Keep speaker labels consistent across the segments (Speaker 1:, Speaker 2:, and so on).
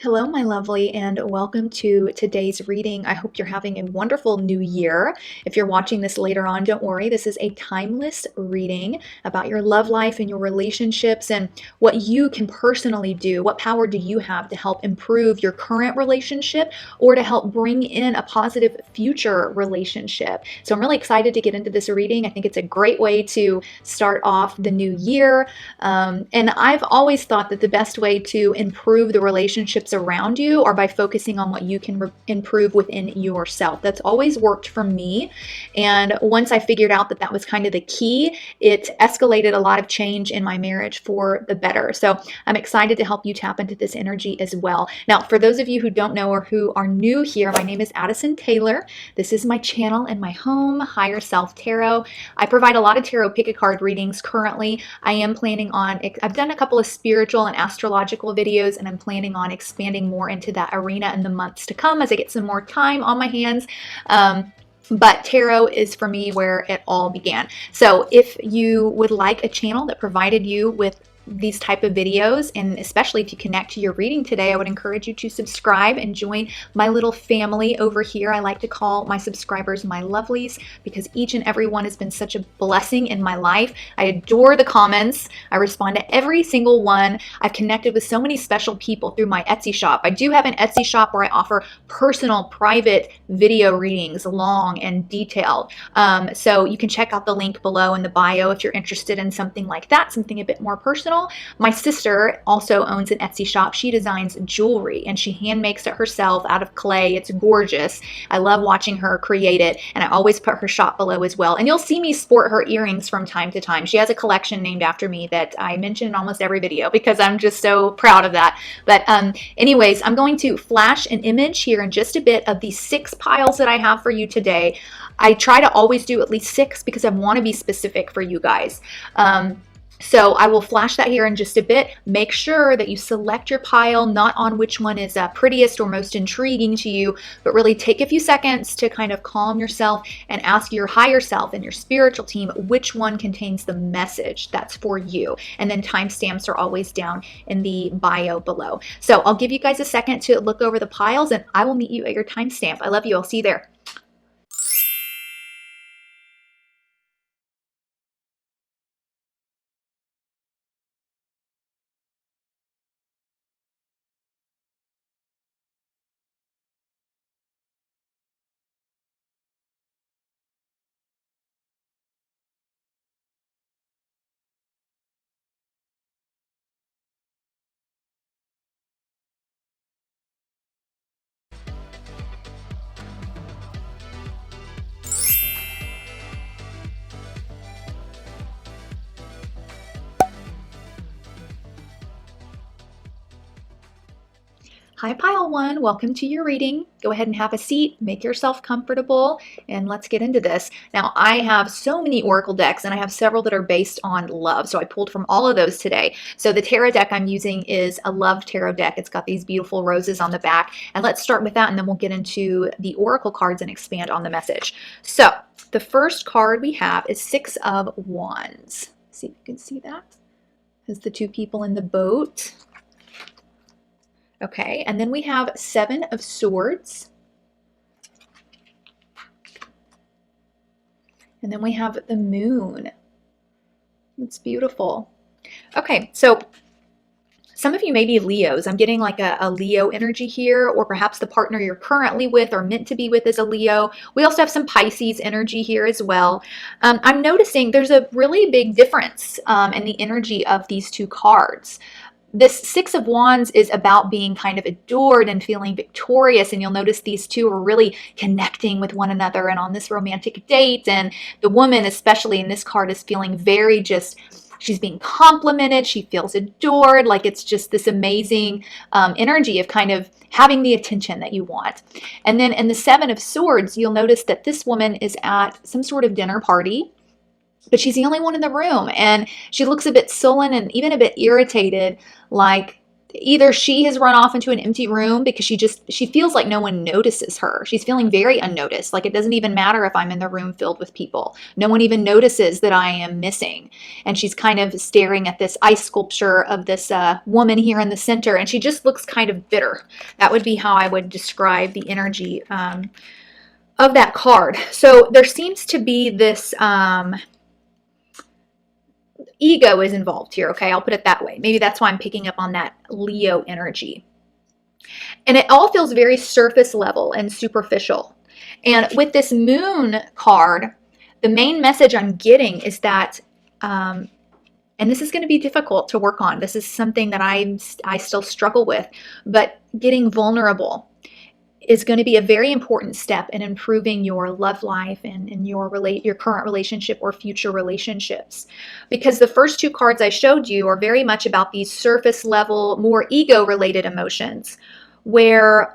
Speaker 1: Hello, my lovely, and welcome to today's reading. I hope you're having a wonderful new year. If you're watching this later on, don't worry. This is a timeless reading about your love life and your relationships and what you can personally do. What power do you have to help improve your current relationship or to help bring in a positive future relationship? So I'm really excited to get into this reading. I think it's a great way to start off the new year. And I've always thought that the best way to improve the relationships around you are by focusing on what you can improve within yourself. That's always worked for me. And once I figured out that that was kind of the key, it escalated a lot of change in my marriage for the better. So I'm excited to help you tap into this energy as well. Now, for those of you who don't know or who are new here, my name is Addison Taylor. This is my channel and my home, Higher Self Tarot. I provide a lot of tarot pick-a-card readings currently. I am planning on, I've done a couple of spiritual and astrological videos, and I'm planning on expanding more into that arena in the months to come as I get some more time on my hands. But tarot is for me where it all began. So if you would like a channel that provided you with these type of videos, and especially if you connect to your reading today, I would encourage you to subscribe and join my little family over here. I like to call my subscribers my lovelies because each and every one has been such a blessing in my life. I adore the comments. I respond to every single one. I've connected with so many special people through my Etsy shop. I do have an Etsy shop where I offer personal, private video readings, long and detailed. So you can check out the link below in the bio if you're interested in something like that, something a bit more personal. My sister also owns an Etsy shop. She designs jewelry and she hand makes it herself out of clay. It's gorgeous. I love watching her create it, and I always put her shop below as well. And you'll see me sport her earrings from time to time. She has a collection named after me that I mention in almost every video because I'm just so proud of that. But anyways, I'm going to flash an image here in just a bit of these 6 piles that I have for you today. I try to always do at least 6 because I want to be specific for you guys. So I will flash that here in just a bit. Make sure that you select your pile, not on which one is prettiest or most intriguing to you, but really take a few seconds to kind of calm yourself and ask your higher self and your spiritual team which one contains the message that's for you. And then timestamps are always down in the bio below. So I'll give you guys a second to look over the piles, and I will meet you at your timestamp. I love you. I'll see you there. Hi, Pile 1. Welcome to your reading. Go ahead and have a seat, make yourself comfortable, and let's get into this. Now, I have so many Oracle decks, and I have several that are based on love, so I pulled from all of those today. So the tarot deck I'm using is a love tarot deck. It's got these beautiful roses on the back, and let's start with that, and then we'll get into the Oracle cards and expand on the message. So the first card we have is 6 of Wands. See if you can see that. There's the 2 people in the boat. Okay, and then we have 7 of Swords. And then we have the Moon. It's beautiful. Okay, so some of you may be Leos. I'm getting like a Leo energy here, or perhaps the partner you're currently with or meant to be with is a Leo. We also have some Pisces energy here as well. I'm noticing there's a really big difference in the energy of these 2 cards. This 6 of Wands is about being kind of adored and feeling victorious, and you'll notice these 2 are really connecting with one another and on this romantic date, and the woman, especially in this card, is feeling very just, she's being complimented, she feels adored, like it's just this amazing energy of kind of having the attention that you want. And then in the 7 of Swords, you'll notice that this woman is at some sort of dinner party, but she's the only one in the room, and she looks a bit sullen and even a bit irritated, like either she has run off into an empty room because she feels like no one notices her. She's feeling very unnoticed. Like it doesn't even matter if I'm in the room filled with people. No one even notices that I am missing. And she's kind of staring at this ice sculpture of this woman here in the center, and she just looks kind of bitter. That would be how I would describe the energy of that card. So there seems to be this ego is involved here, okay? I'll put it that way. Maybe that's why I'm picking up on that Leo energy. And it all feels very surface level and superficial. And with this moon card, the main message I'm getting is that, and this is going to be difficult to work on. This is something that I still struggle with, but getting vulnerable is going to be a very important step in improving your love life and your current relationship or future relationships. Because the first two cards I showed you are very much about these surface level, more ego related emotions, where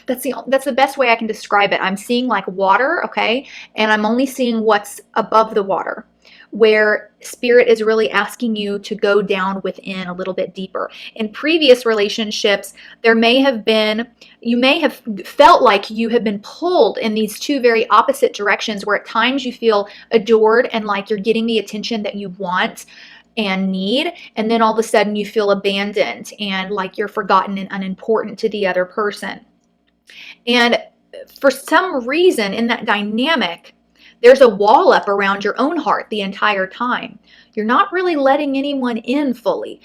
Speaker 1: that's the best way I can describe it. I'm seeing like water, okay, and I'm only seeing what's above the water, where spirit is really asking you to go down within a little bit deeper. In previous relationships, you may have felt like you have been pulled in these two very opposite directions, where at times you feel adored and like you're getting the attention that you want and need, and then all of a sudden you feel abandoned and like you're forgotten and unimportant to the other person. And for some reason in that dynamic, there's a wall up around your own heart the entire time. You're not really letting anyone in fully.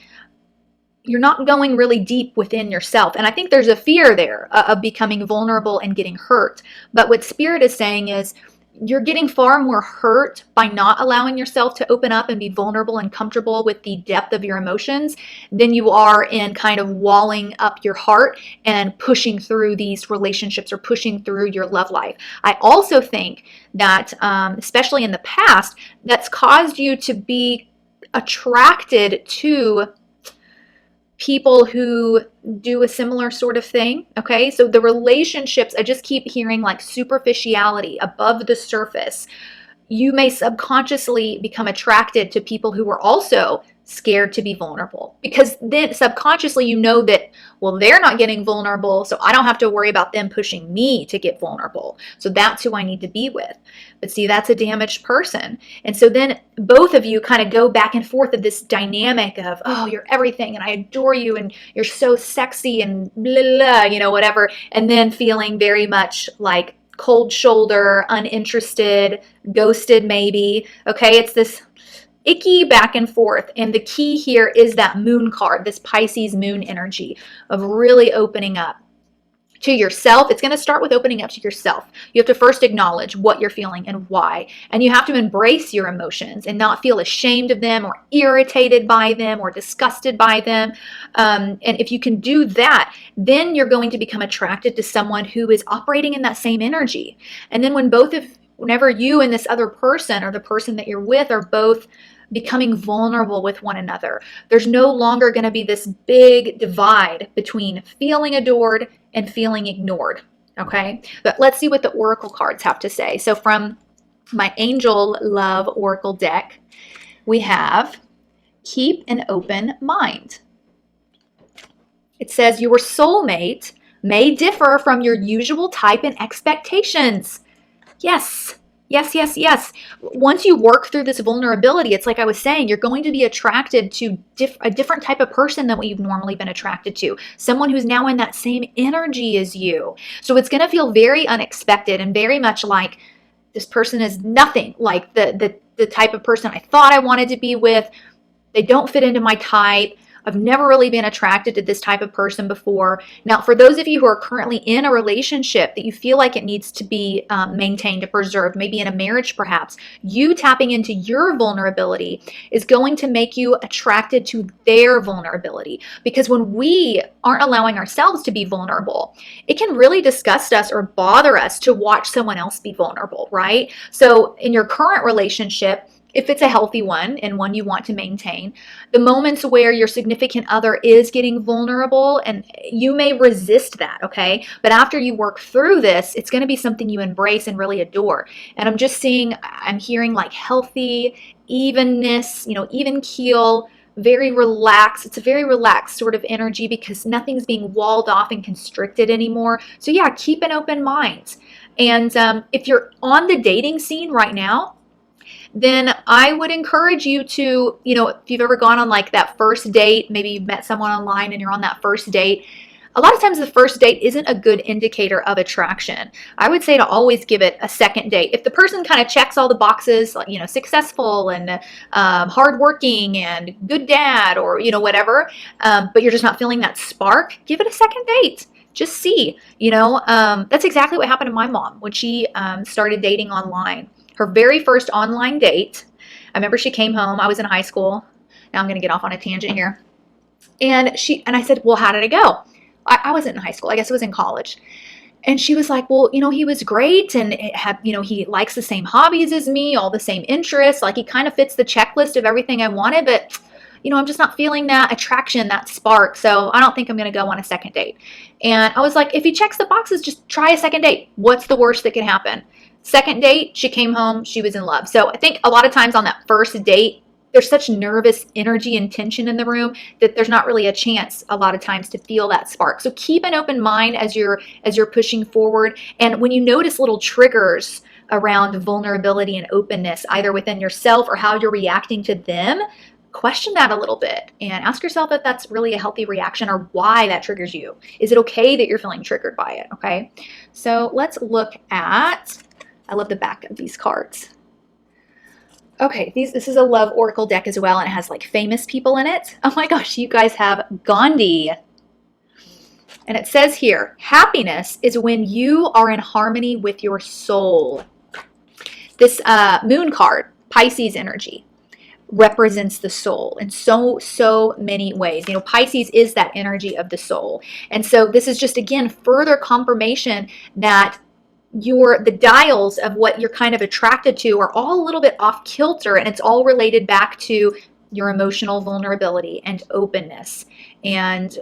Speaker 1: You're not going really deep within yourself. And I think there's a fear there of becoming vulnerable and getting hurt. But what Spirit is saying is, you're getting far more hurt by not allowing yourself to open up and be vulnerable and comfortable with the depth of your emotions than you are in kind of walling up your heart and pushing through these relationships or pushing through your love life. I also think that, especially in the past, that's caused you to be attracted to people who do a similar sort of thing, okay? So the relationships, I just keep hearing like superficiality, above the surface. You may subconsciously become attracted to people who are also scared to be vulnerable, because then subconsciously you know that, well, they're not getting vulnerable, so I don't have to worry about them pushing me to get vulnerable. So that's who I need to be with. But see, that's a damaged person. And so then both of you kind of go back and forth of this dynamic of, oh, you're everything and I adore you and you're so sexy and blah, blah, you know, whatever. And then feeling very much like cold shoulder, uninterested, ghosted maybe. Okay, it's this icky back and forth. And the key here is that moon card, this Pisces moon energy of really opening up to yourself. It's going to start with opening up to yourself. You have to first acknowledge what you're feeling and why. And you have to embrace your emotions and not feel ashamed of them or irritated by them or disgusted by them. And if you can do that, then you're going to become attracted to someone who is operating in that same energy. And then whenever you and this other person or the person that you're with are both becoming vulnerable with one another, there's no longer going to be this big divide between feeling adored and feeling ignored. Okay, but let's see what the oracle cards have to say. So from my Angel Love Oracle deck, we have keep an open mind. It says your soulmate may differ from your usual type and expectations. Yes. Yes, yes, yes. Once you work through this vulnerability, it's like I was saying, you're going to be attracted to a different type of person than what you've normally been attracted to. Someone who's now in that same energy as you. So it's going to feel very unexpected and very much like this person is nothing like the type of person I thought I wanted to be with. They don't fit into my type. I've never really been attracted to this type of person before. Now, for those of you who are currently in a relationship that you feel like it needs to be maintained and preserved, maybe in a marriage perhaps, you tapping into your vulnerability is going to make you attracted to their vulnerability. Because when we aren't allowing ourselves to be vulnerable, it can really disgust us or bother us to watch someone else be vulnerable, right? So in your current relationship, if it's a healthy one and one you want to maintain, the moments where your significant other is getting vulnerable, and you may resist that, okay? But after you work through this, it's going to be something you embrace and really adore. And I'm hearing like healthy, evenness, even keel very relaxed. It's a very relaxed sort of energy because nothing's being walled off and constricted anymore. So yeah, keep an open mind. And if you're on the dating scene right now, then I would encourage you to, if you've ever gone on like that first date, maybe you've met someone online and you're on that first date. A lot of times the first date isn't a good indicator of attraction. I would say to always give it a second date. If the person kind of checks all the boxes, like, successful and hardworking and good dad or, whatever, but you're just not feeling that spark, give it a second date. Just see, that's exactly what happened to my mom when she started dating online. Her very first online date, I remember she came home. I was in high school. Now I'm going to get off on a tangent here. And I said, well, how did it go? I wasn't in high school. I guess it was in college. And she was like, well, he was great. And he likes the same hobbies as me, all the same interests. Like he kind of fits the checklist of everything I wanted, but I'm just not feeling that attraction, that spark. So I don't think I'm going to go on a second date. And I was like, if he checks the boxes, just try a second date. What's the worst that can happen? Second date, she came home, she was in love. So I think a lot of times on that first date, there's such nervous energy and tension in the room that there's not really a chance a lot of times to feel that spark. So keep an open mind as you're pushing forward. And when you notice little triggers around vulnerability and openness, either within yourself or how you're reacting to them, question that a little bit and ask yourself if that's really a healthy reaction or why that triggers you. Is it okay that you're feeling triggered by it? Okay. So let's look at, I love the back of these cards. Okay, this is a love oracle deck as well, and it has like famous people in it. Oh my gosh, you guys have Gandhi. And it says here, happiness is when you are in harmony with your soul. This moon card, Pisces energy, represents the soul in so many ways. Pisces is that energy of the soul. And so this is just, again, further confirmation that the dials of what you're kind of attracted to are all a little bit off kilter, and it's all related back to your emotional vulnerability and openness, and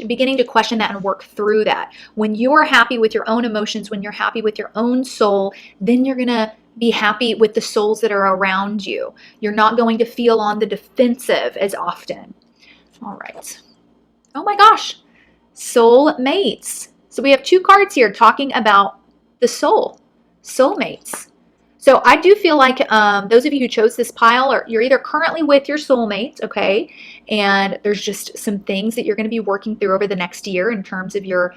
Speaker 1: beginning to question that and work through that. When you're happy with your own emotions, when you're happy with your own soul, then you're going to be happy with the souls that are around you. You're not going to feel on the defensive as often. All right. Oh my gosh. Soul mates. So we have two cards here talking about the soul, soulmates. So I do feel like those of you who chose this pile, you're either currently with your soulmate, okay, and there's just some things that you're going to be working through over the next year in terms of your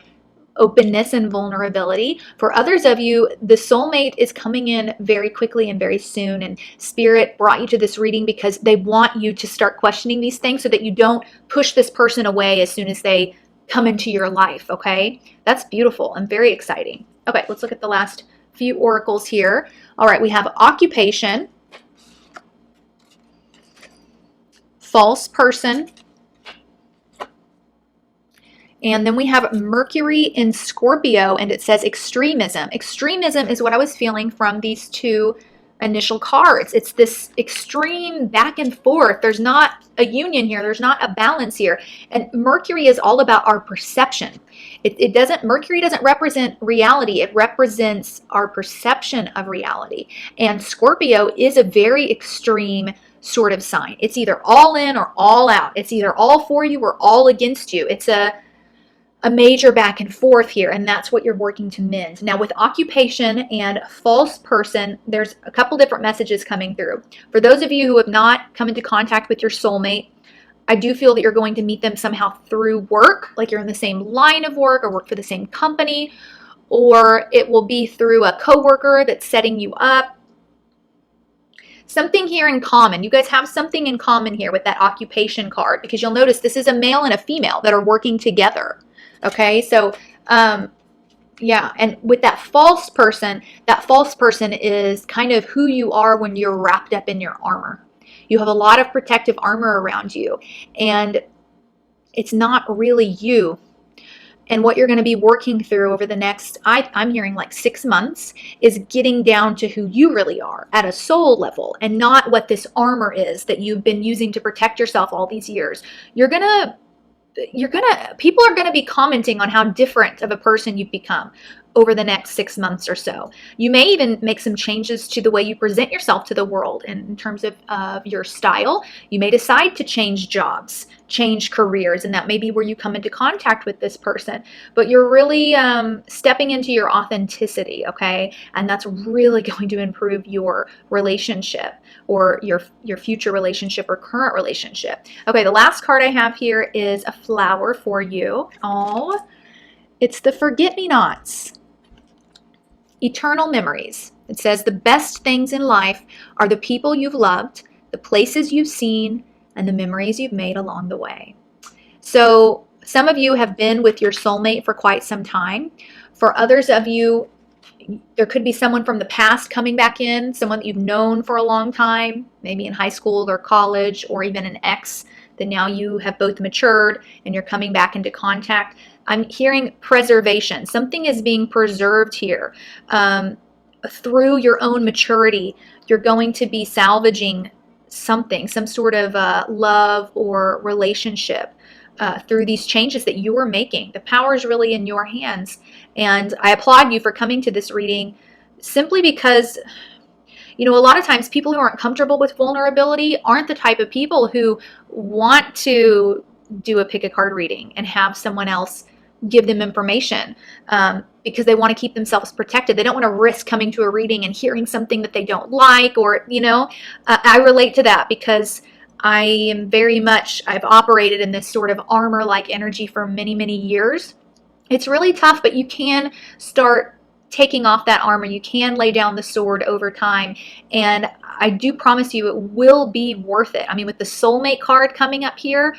Speaker 1: openness and vulnerability. For others of you, the soulmate is coming in very quickly and very soon, and Spirit brought you to this reading because they want you to start questioning these things so that you don't push this person away as soon as they come into your life, okay? That's beautiful and very exciting. Okay, let's look at the last few oracles here. All right, we have occupation, false person, and then we have Mercury in Scorpio, and it says extremism. Extremism is what I was feeling from these two initial cards. It's this extreme back and forth. There's not a union here. There's not a balance here. And Mercury is all about our perception. Mercury doesn't represent reality. It represents our perception of reality. And Scorpio is a very extreme sort of sign. It's either all in or all out. It's either all for you or all against you. It's a major back and forth here, and that's what you're working to mend. Now with occupation and false person, there's a couple different messages coming through. For those of you who have not come into contact with your soulmate, I do feel that you're going to meet them somehow through work, like you're in the same line of work or work for the same company, or it will be through a coworker that's setting you up. Something here in common. You guys have something in common here with that occupation card, because you'll notice this is a male and a female that are working together. Okay, so yeah, and with that false person is kind of who you are when you're wrapped up in your armor. You have a lot of protective armor around you, and it's not really you. And what you're going to be working through over the next, I'm hearing like 6 months, is getting down to who you really are at a soul level, and not what this armor is that you've been using to protect yourself all these years. People are going to be commenting on how different of a person you've become. over the next 6 months or so. You may even make some changes to the way you present yourself to the world in terms of your style. You may decide to change jobs, change careers, and that may be where you come into contact with this person. But you're really stepping into your authenticity, okay? And that's really going to improve your relationship, or your future relationship or current relationship. Okay, the last card I have here is a flower for you. Oh, it's the forget-me-nots. Eternal memories. It says the best things in life are the people you've loved, the places you've seen, and the memories you've made along the way. So some of you have been with your soulmate for quite some time. For others of you, there could be someone from the past coming back in, someone that you've known for a long time, maybe in high school or college, or even an ex that now you have both matured and you're coming back into contact. I'm hearing preservation. Something is being preserved here. Through your own maturity, you're going to be salvaging something, some sort of love or relationship through these changes that you are making. The power is really in your hands. And I applaud you for coming to this reading simply because, you know, a lot of times people who aren't comfortable with vulnerability aren't the type of people who want to do a pick a card reading and have someone else give them information because they want to keep themselves protected. They don't want to risk coming to a reading and hearing something that they don't like, or, you know, I relate to that because I am very much, I've operated in this sort of armor-like energy for many, many years. It's really tough, but you can start taking off that armor. You can lay down the sword over time. And I do promise you it will be worth it. I mean, with the soulmate card coming up here,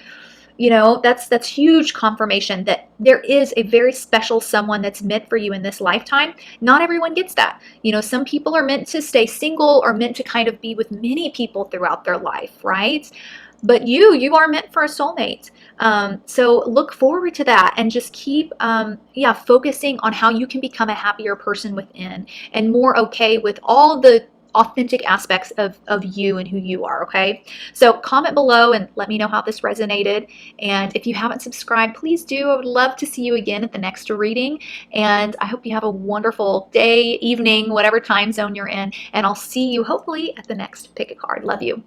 Speaker 1: you know, that's huge confirmation that there is a very special someone that's meant for you in this lifetime. Not everyone gets that. You know, some people are meant to stay single or meant to kind of be with many people throughout their life, right? But you are meant for a soulmate. So look forward to that and just keep, focusing on how you can become a happier person within and more okay with all the authentic aspects of you and who you are, okay? So comment below and let me know how this resonated. And if you haven't subscribed, please do. I would love to see you again at the next reading. And I hope you have a wonderful day, evening, whatever time zone you're in. And I'll see you hopefully at the next pick a card. Love you.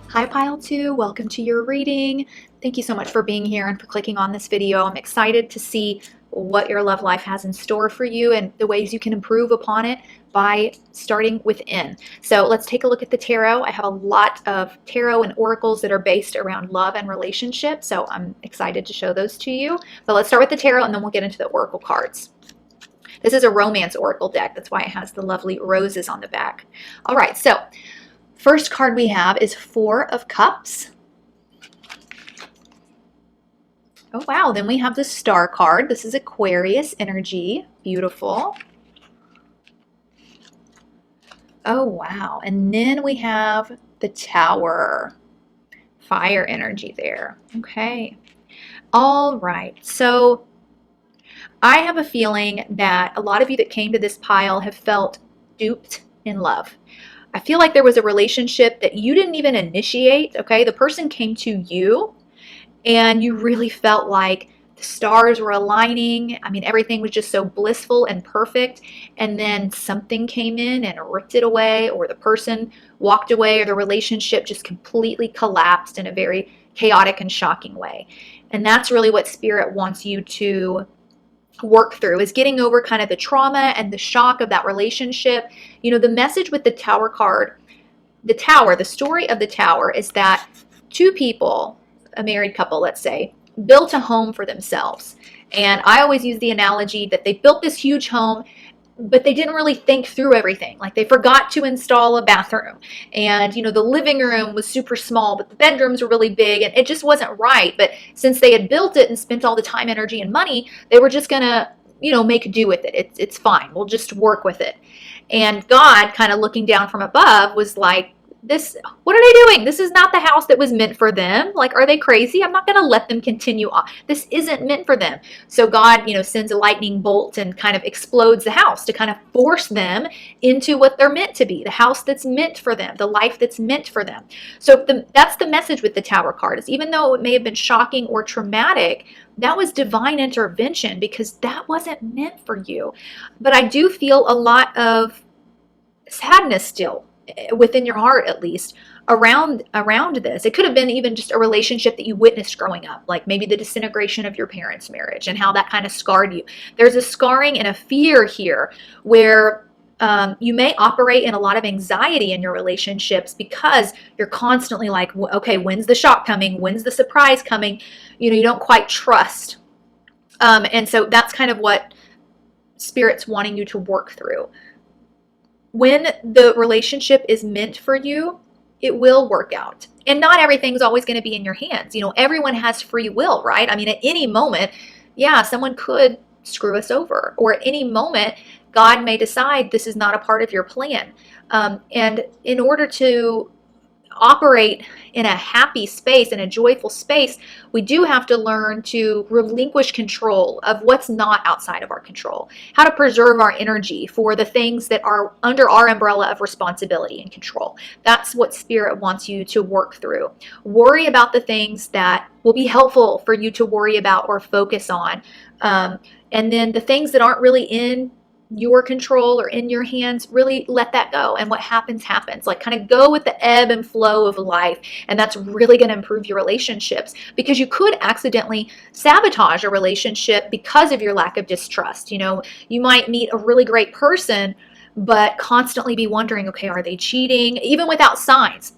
Speaker 1: Hi Pile 2, welcome to your reading. Thank you so much for being here and for clicking on this video. I'm excited to see what your love life has in store for you and the ways you can improve upon it by starting within. So let's take a look at the tarot. I have a lot of tarot and oracles that are based around love and relationship, so I'm excited to show those to you. But let's start with the tarot and then we'll get into the oracle cards. This is a romance oracle deck. That's why it has the lovely roses on the back. All right, so first card we have is Four of Cups. Oh, wow. Then we have the Star card. This is Aquarius energy. Beautiful. Oh, wow. And then we have the Tower. Fire energy there. Okay. All right. So I have a feeling that a lot of you that came to this pile have felt duped in love. I feel like there was a relationship that you didn't even initiate, okay? The person came to you and you really felt like the stars were aligning. I mean, everything was just so blissful and perfect. And then something came in and ripped it away, or the person walked away, or the relationship just completely collapsed in a very chaotic and shocking way. And that's really what Spirit wants you to work through, is getting over kind of the trauma and the shock of that relationship. You know, the message with the Tower card, the Tower, the story of the Tower is that two people, a married couple, let's say, built a home for themselves. And I always use the analogy that they built this huge home, but they didn't really think through everything. Like, they forgot to install a bathroom, and, you know, the living room was super small, but the bedrooms were really big, and it just wasn't right. But since they had built it and spent all the time, energy, and money, they were just gonna, you know, make do with it. It's fine. We'll just work with it. And God, kind of looking down from above, was like, what are they doing? This is not the house that was meant for them. Like, are they crazy? I'm not going to let them continue on. This isn't meant for them. So God, sends a lightning bolt and kind of explodes the house to kind of force them into what they're meant to be, the house that's meant for them, the life that's meant for them. So that's the message with the Tower card, is even though it may have been shocking or traumatic, that was divine intervention, because that wasn't meant for you. But I do feel a lot of sadness still within your heart, at least around this. It could have been even just a relationship that you witnessed growing up, like maybe the disintegration of your parents' marriage and how that kind of scarred you. There's a scarring and a fear here where you may operate in a lot of anxiety in your relationships because you're constantly like, okay, when's the shock coming? When's the surprise coming? You don't quite trust. And so that's kind of what Spirit's wanting you to work through. When the relationship is meant for you, it will work out. And not everything's always going to be in your hands. Everyone has free will, right? I mean, at any moment, someone could screw us over. Or at any moment, God may decide this is not a part of your plan. And in order to operate in a happy space, in a joyful space, we do have to learn to relinquish control of what's not outside of our control, how to preserve our energy for the things that are under our umbrella of responsibility and control. That's what Spirit wants you to work through. Worry about the things that will be helpful for you to worry about or focus on. And then the things that aren't really in your control or in your hands, really let that go. And what happens, happens. Like, kind of go with the ebb and flow of life. And that's really going to improve your relationships, because you could accidentally sabotage a relationship because of your lack of distrust. You might meet a really great person, but constantly be wondering, okay, are they cheating? Even without signs.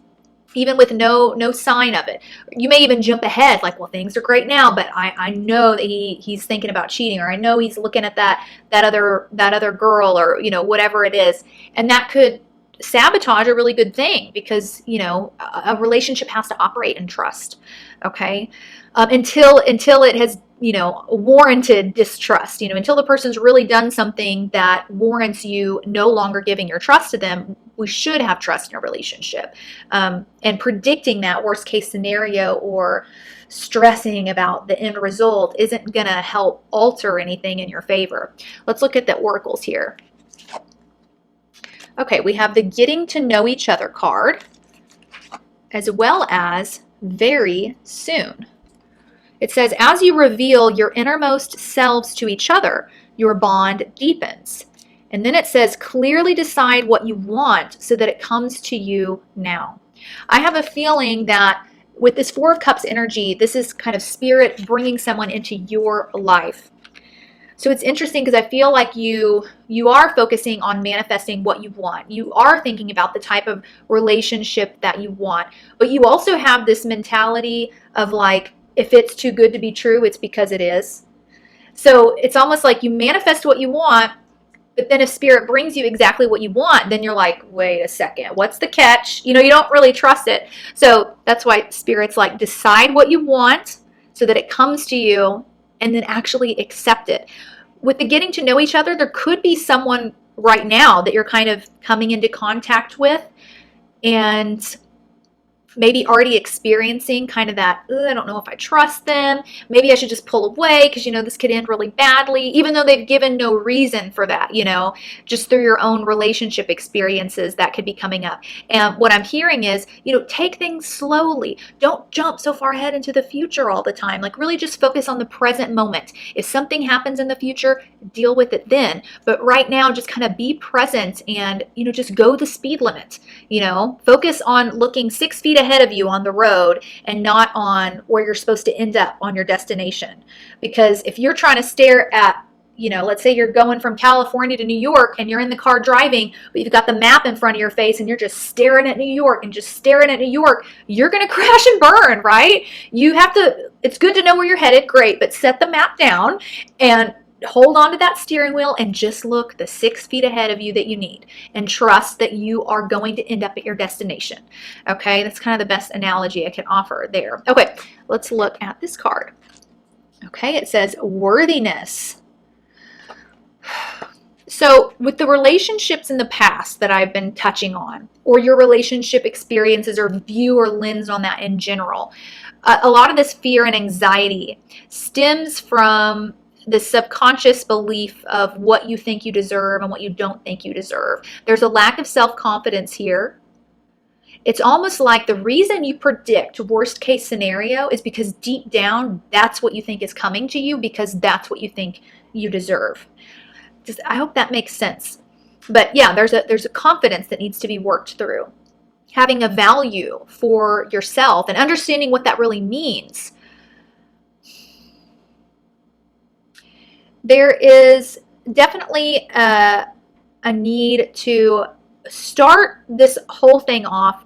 Speaker 1: Even with no sign of it. You may even jump ahead, like, well, things are great now, but I know that he's thinking about cheating, or I know he's looking at that other girl, or whatever it is. And that could sabotage a really good thing, because a relationship has to operate in trust. Okay, until it has warranted distrust, until the person's really done something that warrants you no longer giving your trust to them. We should have trust in a relationship, and predicting that worst case scenario or stressing about the end result isn't going to help alter anything in your favor. Let's look at the oracles here. Okay, we have the Getting to Know Each Other card, as well as Very Soon. It says, as you reveal your innermost selves to each other, your bond deepens. And then it says, clearly decide what you want so that it comes to you now. I have a feeling that with this Four of Cups energy, this is kind of Spirit bringing someone into your life. So it's interesting, because I feel like you are focusing on manifesting what you want. You are thinking about the type of relationship that you want. But you also have this mentality of like, if it's too good to be true, it's because it is. So it's almost like you manifest what you want, but then if Spirit brings you exactly what you want, then you're like, wait a second, what's the catch? You don't really trust it. So that's why Spirit's like, decide what you want so that it comes to you, and then actually accept it. With the Getting to Know Each Other, there could be someone right now that you're kind of coming into contact with, and maybe already experiencing kind of that, I don't know if I trust them. Maybe I should just pull away, because, this could end really badly, even though they've given no reason for that, just through your own relationship experiences that could be coming up. And what I'm hearing is, take things slowly. Don't jump so far ahead into the future all the time. Like, really just focus on the present moment. If something happens in the future, deal with it then. But right now, just kind of be present and, just go the speed limit. Focus on looking 6 feet ahead of you on the road, and not on where you're supposed to end up on your destination. Because if you're trying to stare at, let's say you're going from California to New York, and you're in the car driving, but you've got the map in front of your face, and you're just staring at New York and just staring at New York, you're going to crash and burn, right? It's good to know where you're headed, great, but set the map down and hold on to that steering wheel and just look the 6 feet ahead of you that you need, and trust that you are going to end up at your destination. Okay, that's kind of the best analogy I can offer there. Okay, let's look at this card. Okay, it says worthiness. So with the relationships in the past that I've been touching on, or your relationship experiences or view or lens on that in general, a lot of this fear and anxiety stems from the subconscious belief of what you think you deserve and what you don't think you deserve. There's a lack of self-confidence here. It's almost like the reason you predict worst case scenario is because deep down, that's what you think is coming to you because that's what you think you deserve. I hope that makes sense. But yeah, there's a confidence that needs to be worked through. Having a value for yourself and understanding what that really means. There is definitely a need to start this whole thing off.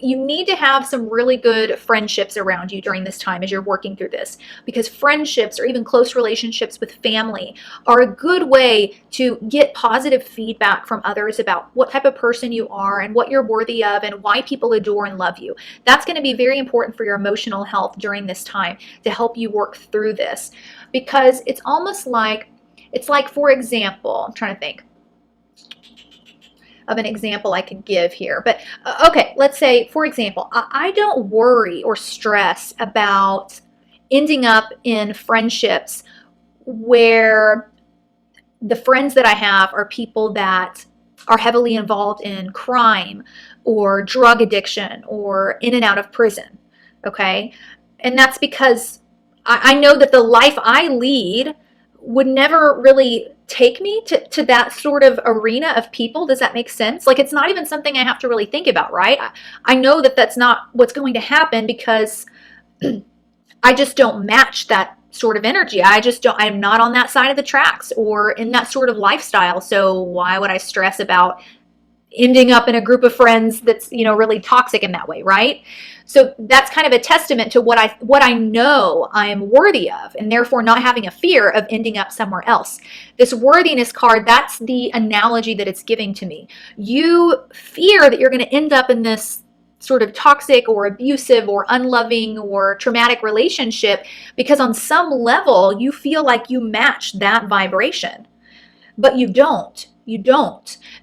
Speaker 1: You need to have some really good friendships around you during this time as you're working through this, because friendships or even close relationships with family are a good way to get positive feedback from others about what type of person you are and what you're worthy of and why people adore and love you. That's going to be very important for your emotional health during this time to help you work through this, because it's almost like, for example, I'm trying to think of an example I could give here. But okay, let's say, for example, I don't worry or stress about ending up in friendships where the friends that I have are people that are heavily involved in crime or drug addiction or in and out of prison. Okay? And that's because I know that the life I lead would never really take me to that sort of arena of people. Does that make sense? Like, it's not even something I have to really think about, right? I know that that's not what's going to happen because I just don't match that sort of energy. I'm not on that side of the tracks or in that sort of lifestyle. So why would I stress about ending up in a group of friends that's, really toxic in that way, right? So that's kind of a testament to what I know I am worthy of, and therefore not having a fear of ending up somewhere else. This worthiness card, that's the analogy that it's giving to me. You fear that you're going to end up in this sort of toxic or abusive or unloving or traumatic relationship because on some level you feel like you match that vibration, but you don't.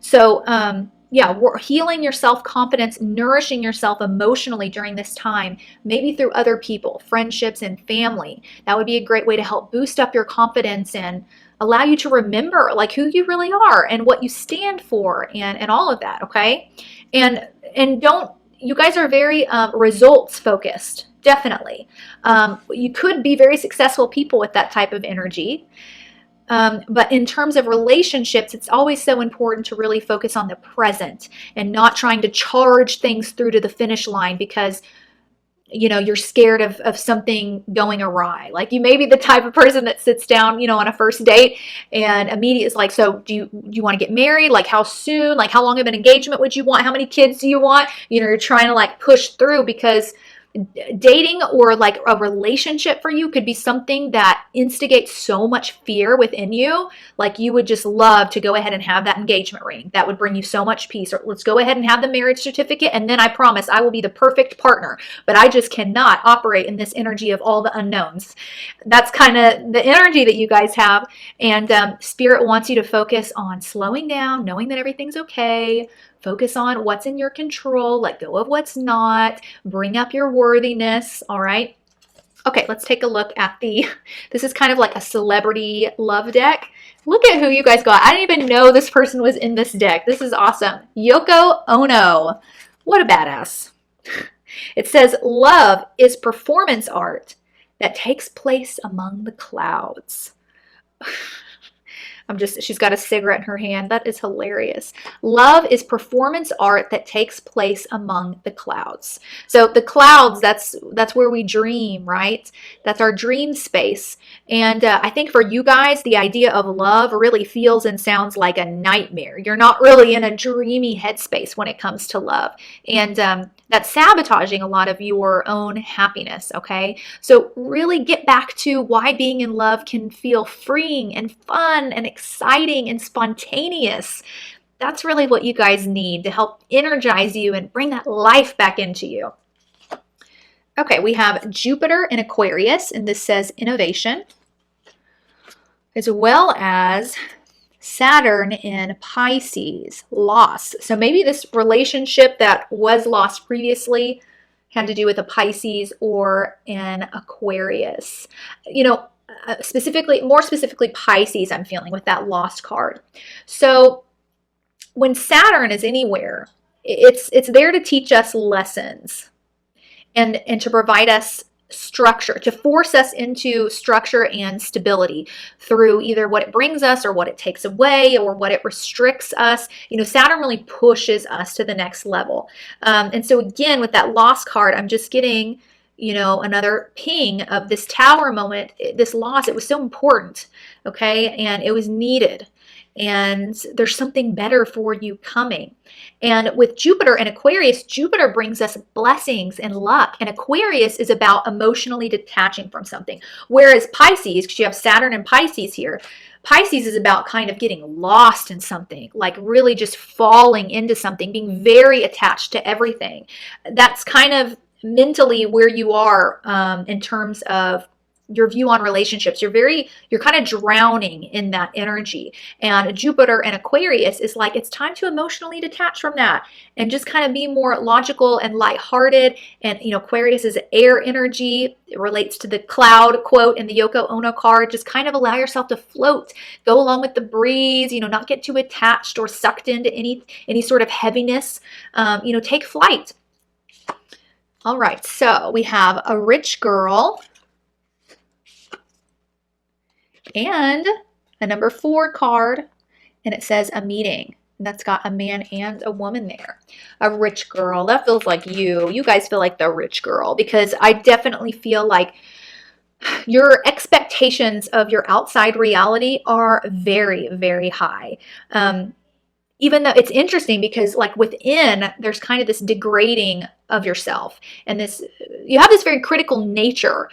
Speaker 1: So, yeah, we're healing your self-confidence, nourishing yourself emotionally during this time, maybe through other people, friendships, and family. That would be a great way to help boost up your confidence and allow you to remember like who you really are and what you stand for and all of that, okay? And you guys are very results focused, definitely. You could be very successful people with that type of energy. But in terms of relationships, it's always so important to really focus on the present and not trying to charge things through to the finish line because, you're scared of something going awry. Like, you may be the type of person that sits down, on a first date and immediately is like, so do you want to get married? Like, how soon? Like, how long of an engagement would you want? How many kids do you want? You're trying to like push through because dating or like a relationship for you could be something that instigates so much fear within you. Like, you would just love to go ahead and have that engagement ring. That would bring you so much peace. Or let's go ahead and have the marriage certificate, and then I promise I will be the perfect partner. But I just cannot operate in this energy of all the unknowns. That's kind of the energy that you guys have. And Spirit wants you to focus on slowing down, knowing that everything's okay. Focus on what's in your control, let go of what's not, bring up your worthiness, all right? Okay, let's take a look at this is kind of like a celebrity love deck. Look at who you guys got. I didn't even know this person was in this deck. This is awesome. Yoko Ono. What a badass. It says, love is performance art that takes place among the clouds. She's got a cigarette in her hand. That is hilarious. Love is performance art that takes place among the clouds. So the clouds, that's where we dream, right? That's our dream space. And I think for you guys, the idea of love really feels and sounds like a nightmare. You're not really in a dreamy headspace when it comes to love. And that's sabotaging a lot of your own happiness, okay? So really get back to why being in love can feel freeing and fun and exciting and spontaneous. That's really what you guys need to help energize you and bring that life back into you. Okay, we have Jupiter in Aquarius, and this says innovation, as well as Saturn in Pisces, loss. So maybe this relationship that was lost previously had to do with a Pisces or an Aquarius. You know, more specifically Pisces, I'm feeling with that lost card. So when Saturn is anywhere, it's there to teach us lessons and to provide us structure, to force us into structure and stability through either what it brings us or what it takes away or what it restricts us. You know, Saturn really pushes us to the next level. And so again, with that loss card, I'm just getting, you know, another ping of this tower moment, this loss. It was so important, okay? And it was needed. And there's something better for you coming. And with Jupiter and Aquarius, Jupiter brings us blessings and luck. And Aquarius is about emotionally detaching from something. Whereas Pisces, because you have Saturn and Pisces here, Pisces is about kind of getting lost in something, like really just falling into something, being very attached to everything. That's kind of mentally where you are in terms of your view on relationships. You're kind of drowning in that energy. And Jupiter and Aquarius is like, it's time to emotionally detach from that and just kind of be more logical and lighthearted. And, you know, Aquarius is air energy. It relates to the cloud quote in the Yoko Ono card. Just kind of allow yourself to float, go along with the breeze, you know, not get too attached or sucked into any sort of heaviness. You know, take flight. All right, so we have a rich girl and a number 4 card, and it says a meeting. And that's got a man and a woman there. A rich girl. That feels like you. You guys feel like the rich girl, because I definitely feel like your expectations of your outside reality are very, very high. Even though it's interesting because like within, there's kind of this degrading of yourself, and this, you have this very critical nature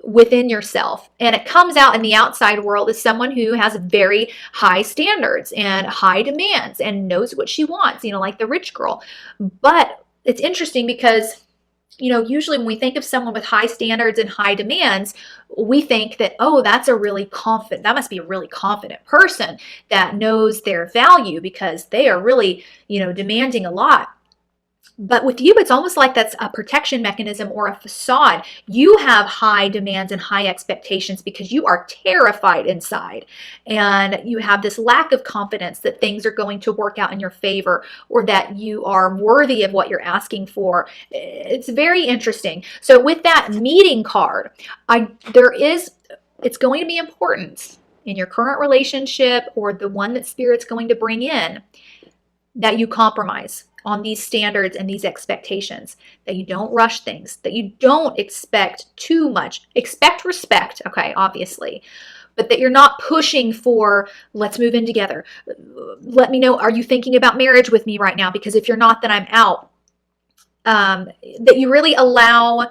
Speaker 1: within yourself, and it comes out in the outside world as someone who has very high standards and high demands and knows what she wants, you know, like the rich girl. But it's interesting because, you know, usually when we think of someone with high standards and high demands, we think that, oh, that must be a really confident person that knows their value because they are really, you know, demanding a lot. But with you, it's almost like that's a protection mechanism or a facade. You have high demands and high expectations because you are terrified inside. And you have this lack of confidence that things are going to work out in your favor or that you are worthy of what you're asking for. It's very interesting. So with that meeting card, it's going to be important in your current relationship or the one that Spirit's going to bring in that you compromise on these standards and these expectations, that you don't rush things, that you don't expect too much. Expect respect, okay, obviously, but that you're not pushing for, let's move in together. Let me know, are you thinking about marriage with me right now? Because if you're not, then I'm out. That you really allow,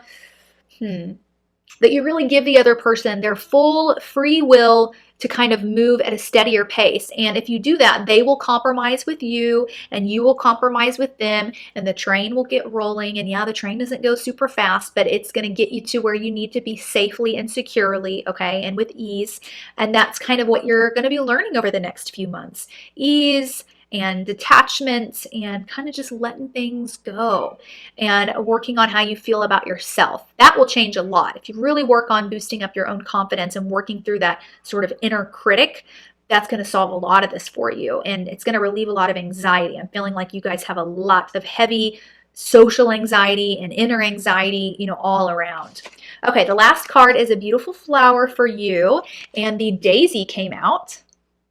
Speaker 1: that you really give the other person their full free will to kind of move at a steadier pace. And if you do that, they will compromise with you and you will compromise with them, and the train will get rolling. And yeah, the train doesn't go super fast, but it's going to get you to where you need to be safely and securely, okay, and with ease. And that's kind of what you're going to be learning over the next few months. Ease and detachment and kind of just letting things go and working on how you feel about yourself. That will change a lot. If you really work on boosting up your own confidence and working through that sort of inner critic, that's going to solve a lot of this for you, and it's going to relieve a lot of anxiety. I'm feeling like you guys have a lot of heavy social anxiety and inner anxiety, you know, all around. Okay, the last card is a beautiful flower for you, and the daisy came out.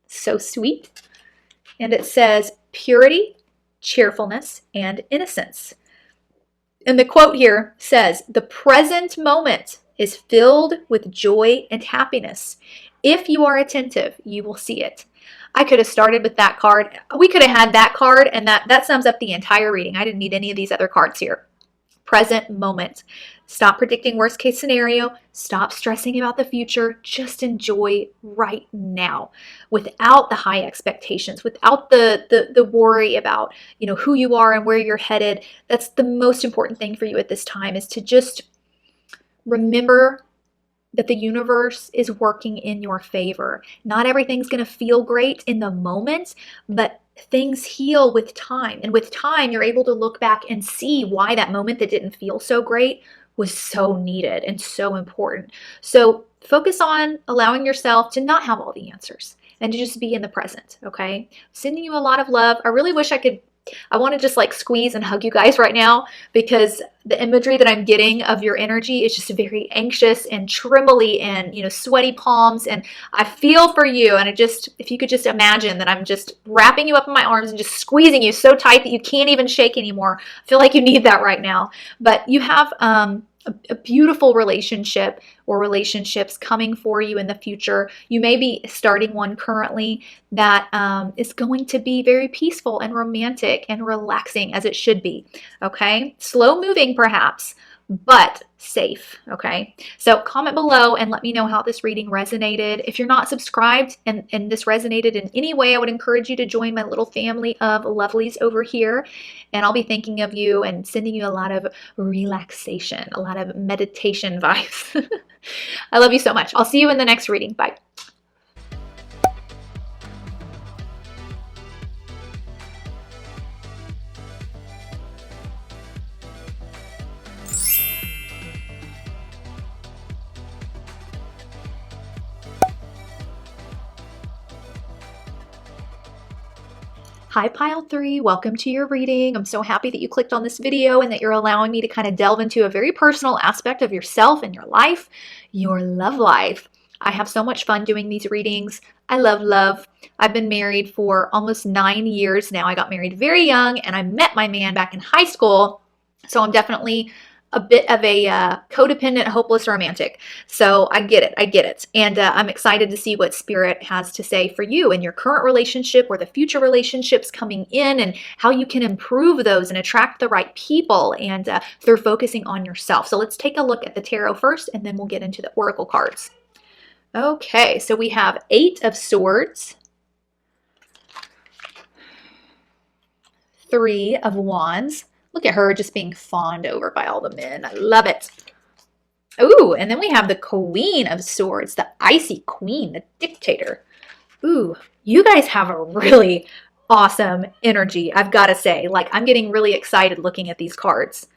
Speaker 1: So sweet. And it says purity, cheerfulness, and innocence. And the quote here says, the present moment is filled with joy and happiness. If you are attentive, you will see it. I could have started with that card. We could have had that card, and that sums up the entire reading. I didn't need any of these other cards here. Present moment. Stop predicting worst case scenario. Stop stressing about the future. Just enjoy right now without the high expectations, without the worry about, you know, who you are and where you're headed. That's the most important thing for you at this time, is to just remember that the universe is working in your favor. Not everything's going to feel great in the moment, but things heal with time. And with time, you're able to look back and see why that moment that didn't feel so great was so needed and so important. So focus on allowing yourself to not have all the answers and to just be in the present, okay? Sending you a lot of love. I really wish I want to just like squeeze and hug you guys right now, because the imagery that I'm getting of your energy is just very anxious and trembly and, sweaty palms. And I feel for you. And if you could just imagine that I'm just wrapping you up in my arms and just squeezing you so tight that you can't even shake anymore. I feel like you need that right now. But you have a beautiful relationship or relationships coming for you in the future. You may be starting one currently that is going to be very peaceful and romantic and relaxing, as it should be. Okay, slow moving perhaps, but safe. Okay, so comment below and let me know how this reading resonated. If you're not subscribed and this resonated in any way, I would encourage you to join my little family of lovelies over here, and I'll be thinking of you and sending you a lot of relaxation, a lot of meditation vibes. I love you so much. I'll see you in the next reading. Bye. Hi, Pile 3. Welcome to your reading. I'm so happy that you clicked on this video and that you're allowing me to kind of delve into a very personal aspect of yourself and your life, your love life. I have so much fun doing these readings. I love love. I've been married for almost 9 years now. I got married very young and I met my man back in high school. So I'm definitely a bit of a codependent, hopeless romantic. So I get it. And I'm excited to see what Spirit has to say for you in your current relationship or the future relationships coming in, and how you can improve those and attract the right people, and through focusing on yourself. So let's take a look at the tarot first, and then we'll get into the oracle cards. Okay, so we have 8 of Swords, 3 of Wands. Look at her just being fawned over by all the men. I love it. Ooh, and then we have the Queen of Swords, the icy queen, the dictator. Ooh, you guys have a really awesome energy, I've got to say. Like, I'm getting really excited looking at these cards.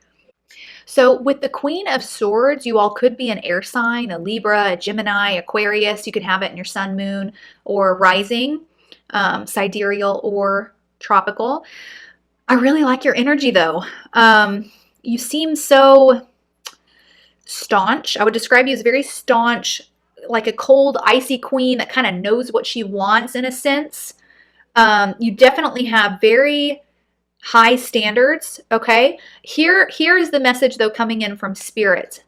Speaker 1: So with the Queen of Swords, you all could be an air sign, a Libra, a Gemini, Aquarius. You could have it in your sun, moon, or rising, sidereal or tropical. I really like your energy though. You seem so staunch. I would describe you as very staunch, like a cold, icy queen that kind of knows what she wants in a sense. You definitely have very high standards, okay? Here is the message though coming in from Spirit.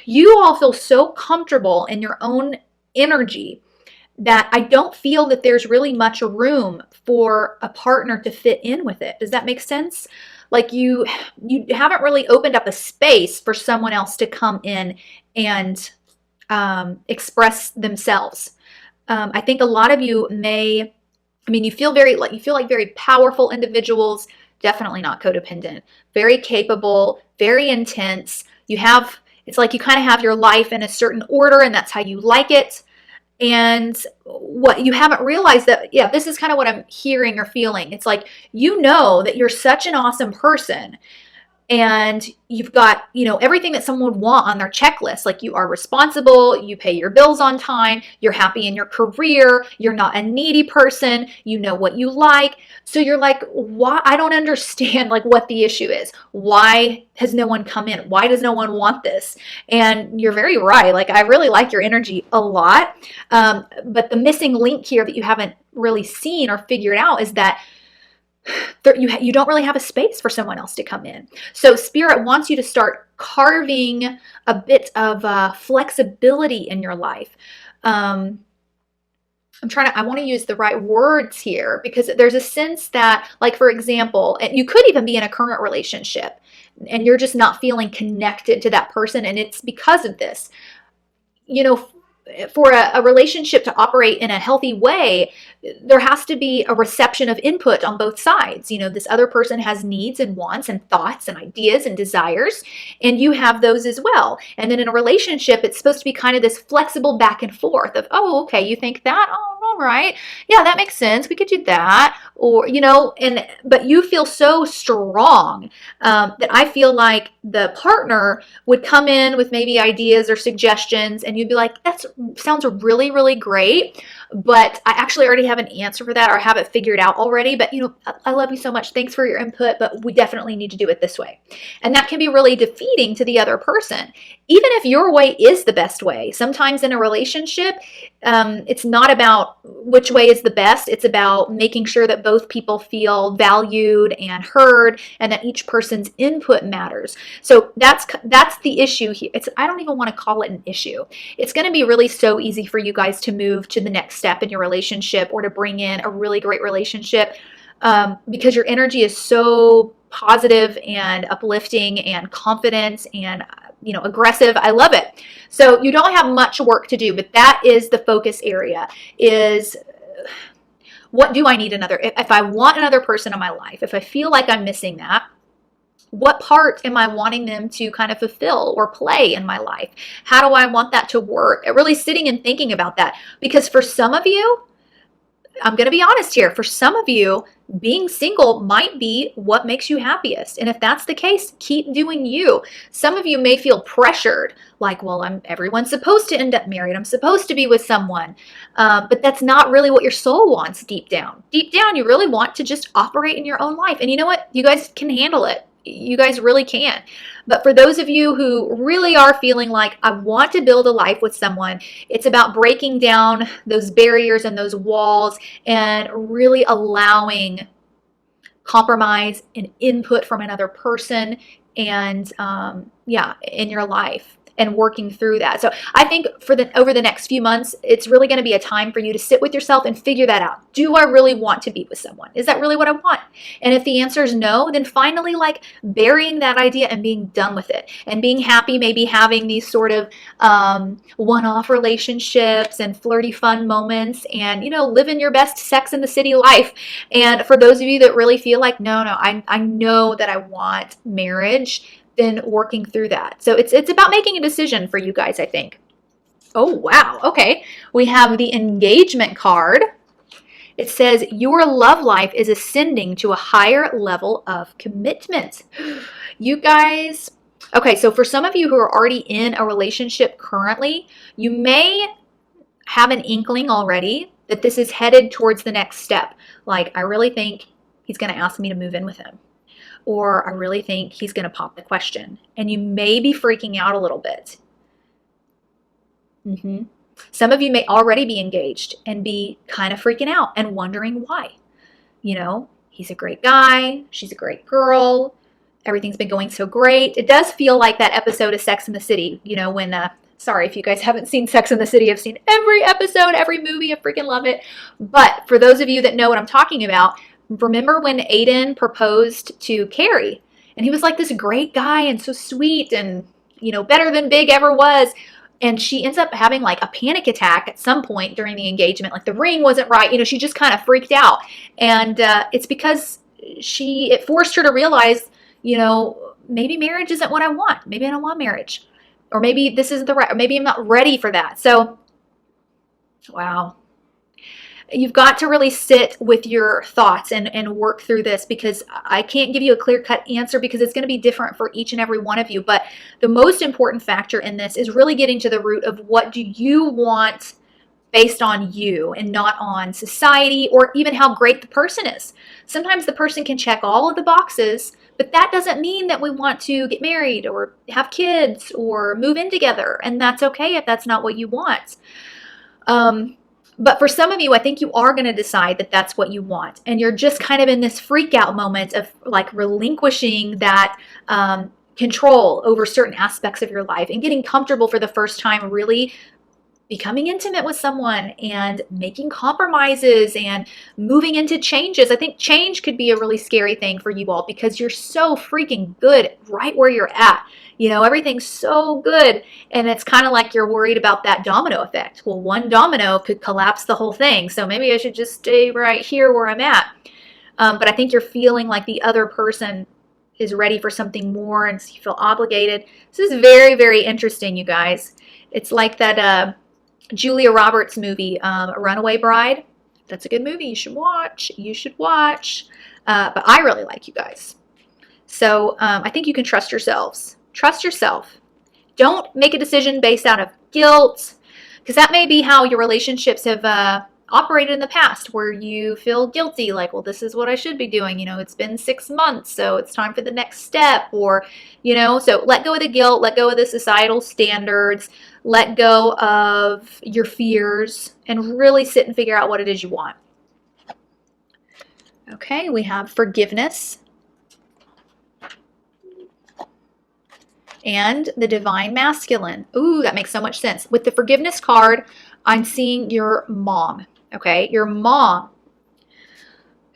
Speaker 1: You all feel so comfortable in your own energy that I don't feel that there's really much room for a partner to fit in with it. Does that make sense? Like you haven't really opened up a space for someone else to come in and express themselves. I think a lot of you you feel like very powerful individuals, definitely not codependent, very capable, very intense. It's like you kind of have your life in a certain order and that's how you like it. And what you haven't realized that, yeah, this is kind of what I'm hearing or feeling. It's like, you know that you're such an awesome person and you've got, everything that someone would want on their checklist. Like, you are responsible, you pay your bills on time, you're happy in your career, you're not a needy person, you know what you like. So you're like, why? I don't understand like what the issue is. Why has no one come in? Why does no one want this? And you're very right. Like, I really like your energy a lot. But the missing link here that you haven't really seen or figured out is that you don't really have a space for someone else to come in. So Spirit wants you to start carving a bit of flexibility in your life. I want to use the right words here, because there's a sense that, like, for example, and you could even be in a current relationship and you're just not feeling connected to that person, and it's because of this. for a relationship to operate in a healthy way, there has to be a reception of input on both sides. You know, this other person has needs and wants and thoughts and ideas and desires, and you have those as well. And then in a relationship, it's supposed to be kind of this flexible back and forth of, oh, okay, you think that? Oh, all right. Yeah, that makes sense. We could do that. Or, you know, but you feel so strong that I feel like the partner would come in with maybe ideas or suggestions, and you'd be like, that sounds really, really great, but I actually already have an answer for that, or have it figured out already. But, you know, I love you so much. Thanks for your input, but we definitely need to do it this way. And that can be really defeating to the other person, even if your way is the best way. Sometimes in a relationship, it's not about which way is the best. It's about making sure that both people feel valued and heard, and that each person's input matters. So that's the issue here. I don't even want to call it an issue. It's going to be really so easy for you guys to move to the next step in your relationship, or to bring in a really great relationship, because your energy is so positive and uplifting and confident and, you know, aggressive. I love it. So you don't have much work to do, but that is the focus area, is what do I need if I want another person in my life, if I feel like I'm missing that, what part am I wanting them to kind of fulfill or play in my life? How do I want that to work? Really sitting and thinking about that, because for some of you, I'm going to be honest here, for some of you, being single might be what makes you happiest. And if that's the case, keep doing you. Some of you may feel pressured, like, well, everyone's supposed to end up married. I'm supposed to be with someone. But that's not really what your soul wants deep down. Deep down, you really want to just operate in your own life. And you know what? You guys can handle it. You guys really can. But for those of you who really are feeling like, I want to build a life with someone, it's about breaking down those barriers and those walls, and really allowing compromise and input from another person, and in your life, and working through that. So I think over the next few months, it's really going to be a time for you to sit with yourself and figure that out. Do I really want to be with someone? Is that really what I want? And if the answer is no, then finally, like, burying that idea and being done with it, and being happy, maybe having these sort of one-off relationships and flirty fun moments, and, you know, living your best Sex in the City life. And for those of you that really feel like, no, I know that I want marriage, then working through that. So it's about making a decision for you guys, I think. Oh, wow. Okay. We have the engagement card. It says, your love life is ascending to a higher level of commitment. You guys, okay, so for some of you who are already in a relationship currently, you may have an inkling already that this is headed towards the next step. Like, I really think he's going to ask me to move in with him. Or I really think he's going to pop the question. And you may be freaking out a little bit. Some of you may already be engaged and be kind of freaking out and wondering why. You know, he's a great guy. She's a great girl. Everything's been going so great. It does feel like that episode of Sex in the City, you know, when, sorry if you guys haven't seen Sex in the City. I've seen every episode, every movie. I freaking love it. But for those of you that know what I'm talking about, remember when Aiden proposed to Carrie, and he was like this great guy and so sweet and, you know, better than Big ever was. And she ends up having like a panic attack at some point during the engagement. Like, the ring wasn't right. You know, she just kind of freaked out. And it's because it forced her to realize, you know, maybe marriage isn't what I want. Maybe I don't want marriage. Or maybe this isn't or maybe I'm not ready for that. So, wow. You've got to really sit with your thoughts and work through this, because I can't give you a clear-cut answer, because it's going to be different for each and every one of you. But the most important factor in this is really getting to the root of, what do you want based on you, and not on society or even how great the person is. Sometimes the person can check all of the boxes, but that doesn't mean that we want to get married or have kids or move in together. And that's okay if that's not what you want. But for some of you, I think you are going to decide that that's what you want. And you're just kind of in this freak out moment of like relinquishing that control over certain aspects of your life, and getting comfortable for the first time, really becoming intimate with someone and making compromises and moving into changes. I think change could be a really scary thing for you all because you're so freaking good right where you're at. You know, everything's so good. And it's kind of like you're worried about that domino effect. Well, one domino could collapse the whole thing. So maybe I should just stay right here where I'm at. But I think you're feeling like the other person is ready for something more and so you feel obligated. This is very, very interesting, you guys. It's like that Julia Roberts movie, A Runaway Bride. That's a good movie. You should watch. You should watch. But I really like you guys. So I think you can trust yourselves. Trust yourself. Don't make a decision based out of guilt, because that may be how your relationships have operated in the past, where you feel guilty, like, well, this is what I should be doing. You know, it's been 6 months, so it's time for the next step. Or, you know, so let go of the guilt, let go of the societal standards, let go of your fears, and really sit and figure out what it is you want. Okay, we have forgiveness and the divine masculine. Ooh, that makes so much sense. With the forgiveness card, I'm seeing your mom. Okay, your mom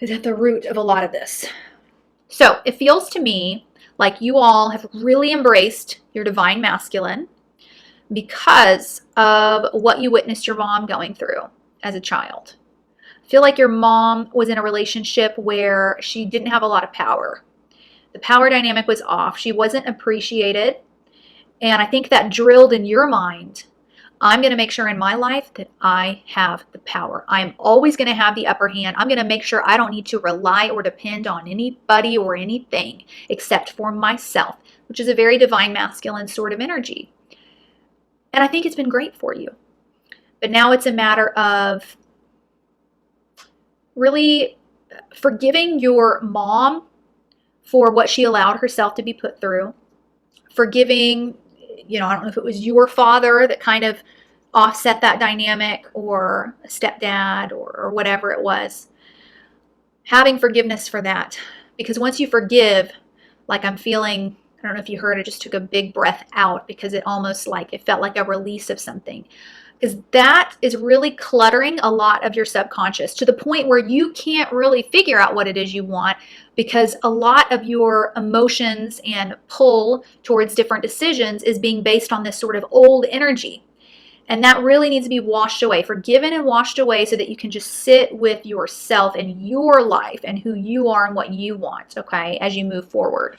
Speaker 1: is at the root of a lot of this. So it feels to me like you all have really embraced your divine masculine because of what you witnessed your mom going through as a child. I feel like your mom was in a relationship where she didn't have a lot of power. The power dynamic was off. She wasn't appreciated. And I think that drilled in your mind, I'm going to make sure in my life that I have the power. I'm always going to have the upper hand. I'm going to make sure I don't need to rely or depend on anybody or anything except for myself, which is a very divine masculine sort of energy. And I think it's been great for you. But now it's a matter of really forgiving your mom for what she allowed herself to be put through. Forgiving, you know, I don't know if it was your father that kind of offset that dynamic, or a stepdad, or whatever it was. Having forgiveness for that. Because once you forgive, like I'm feeling, I don't know if you heard, I just took a big breath out because it almost like, it felt like a release of something. Because that is really cluttering a lot of your subconscious to the point where you can't really figure out what it is you want, because a lot of your emotions and pull towards different decisions is being based on this sort of old energy. And that really needs to be washed away, forgiven and washed away, so that you can just sit with yourself and your life and who you are and what you want, okay, as you move forward.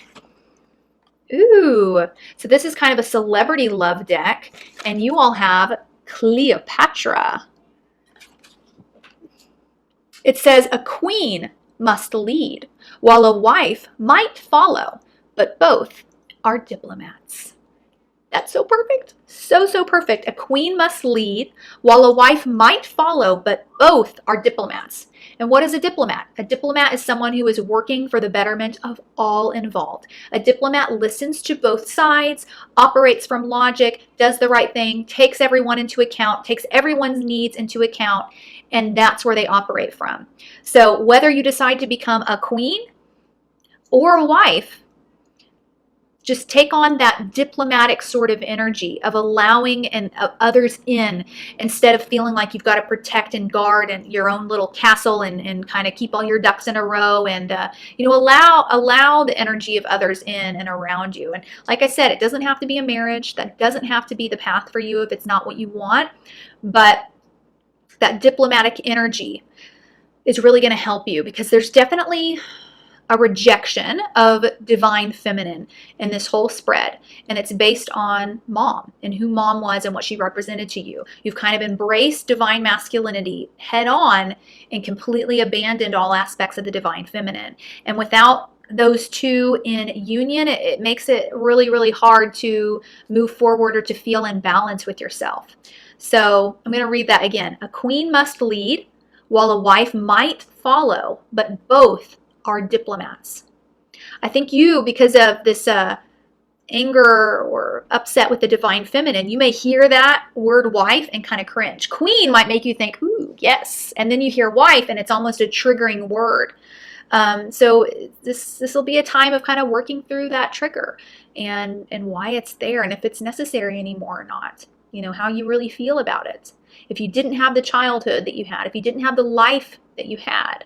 Speaker 1: Ooh, so this is kind of a celebrity love deck, and you all have Cleopatra. It says a queen must lead, while a wife might follow, but both are diplomats. That's so perfect. So, so perfect. A queen must lead, while a wife might follow, but both are diplomats. And what is a diplomat? A diplomat is someone who is working for the betterment of all involved. A diplomat listens to both sides, operates from logic, does the right thing, takes everyone into account, takes everyone's needs into account, and that's where they operate from. So whether you decide to become a queen or a wife, just take on that diplomatic sort of energy of allowing others in, instead of feeling like you've got to protect and guard and your own little castle and kind of keep all your ducks in a row, and you know, allow the energy of others in and around you. And like I said, it doesn't have to be a marriage. That doesn't have to be the path for you if it's not what you want. But that diplomatic energy is really going to help you, because there's definitely a rejection of divine feminine in this whole spread, and it's based on mom and who mom was and what she represented to you. You've kind of embraced divine masculinity head on and completely abandoned all aspects of the divine feminine. And without those two in union, it makes it really, really hard to move forward or to feel in balance with yourself. So I'm going to read that again. A queen must lead, while a wife might follow, but both are diplomats. I think you, because of this anger or upset with the divine feminine, you may hear that word wife and kind of cringe. Queen might make you think, ooh, yes. And then you hear wife and it's almost a triggering word. So this will be a time of kind of working through that trigger and why it's there and if it's necessary anymore or not. how you really feel about it. If you didn't have the childhood that you had, if you didn't have the life that you had,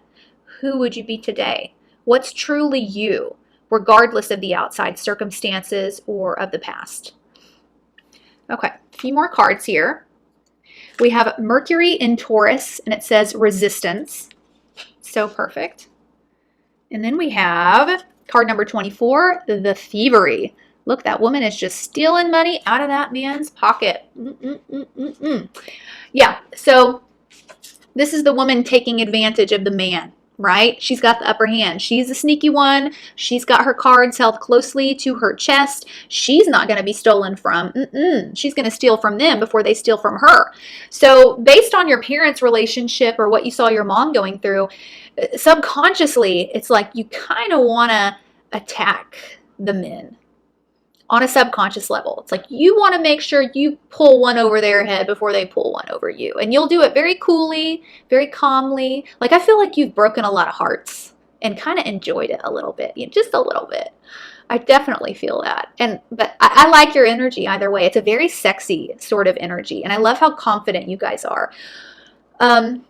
Speaker 1: who would you be today? What's truly you, regardless of the outside circumstances or of the past? Okay, a few more cards here. We have Mercury in Taurus, and it says resistance. So perfect. And then we have card number 24, the thievery. Look, that woman is just stealing money out of that man's pocket. Yeah, so this is the woman taking advantage of the man, right? She's got the upper hand. She's the sneaky one. She's got her cards held closely to her chest. She's not going to be stolen from. She's going to steal from them before they steal from her. So based on your parents' relationship or what you saw your mom going through, subconsciously, it's like you kind of want to attack the men on a subconscious level. It's like you want to make sure you pull one over their head before they pull one over you. And you'll do it very coolly, very calmly. Like, I feel like you've broken a lot of hearts and kind of enjoyed it a little bit, just a little bit. I definitely feel that. But I like your energy either way. It's a very sexy sort of energy. And I love how confident you guys are. But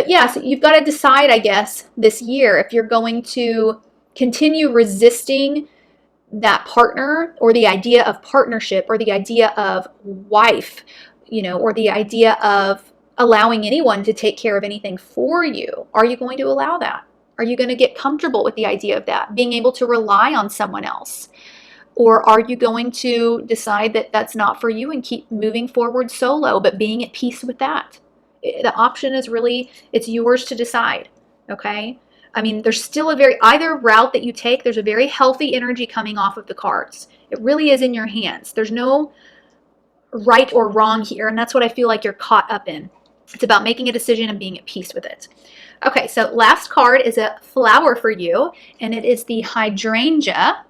Speaker 1: yeah, so you've got to decide, I guess, this year if you're going to continue resisting that partner or the idea of partnership or the idea of wife, or the idea of allowing anyone to take care of anything for you. Are you going to allow that? Are you going to get comfortable with the idea of that, being able to rely on someone else? Or are you going to decide that that's not for you and keep moving forward solo, but being at peace with that? The option is really, it's yours to decide, okay? I mean, there's still either route that you take, there's a very healthy energy coming off of the cards. It really is in your hands. There's no right or wrong here, and that's what I feel like you're caught up in. It's about making a decision and being at peace with it. Okay, so last card is a flower for you, and it is the hydrangea,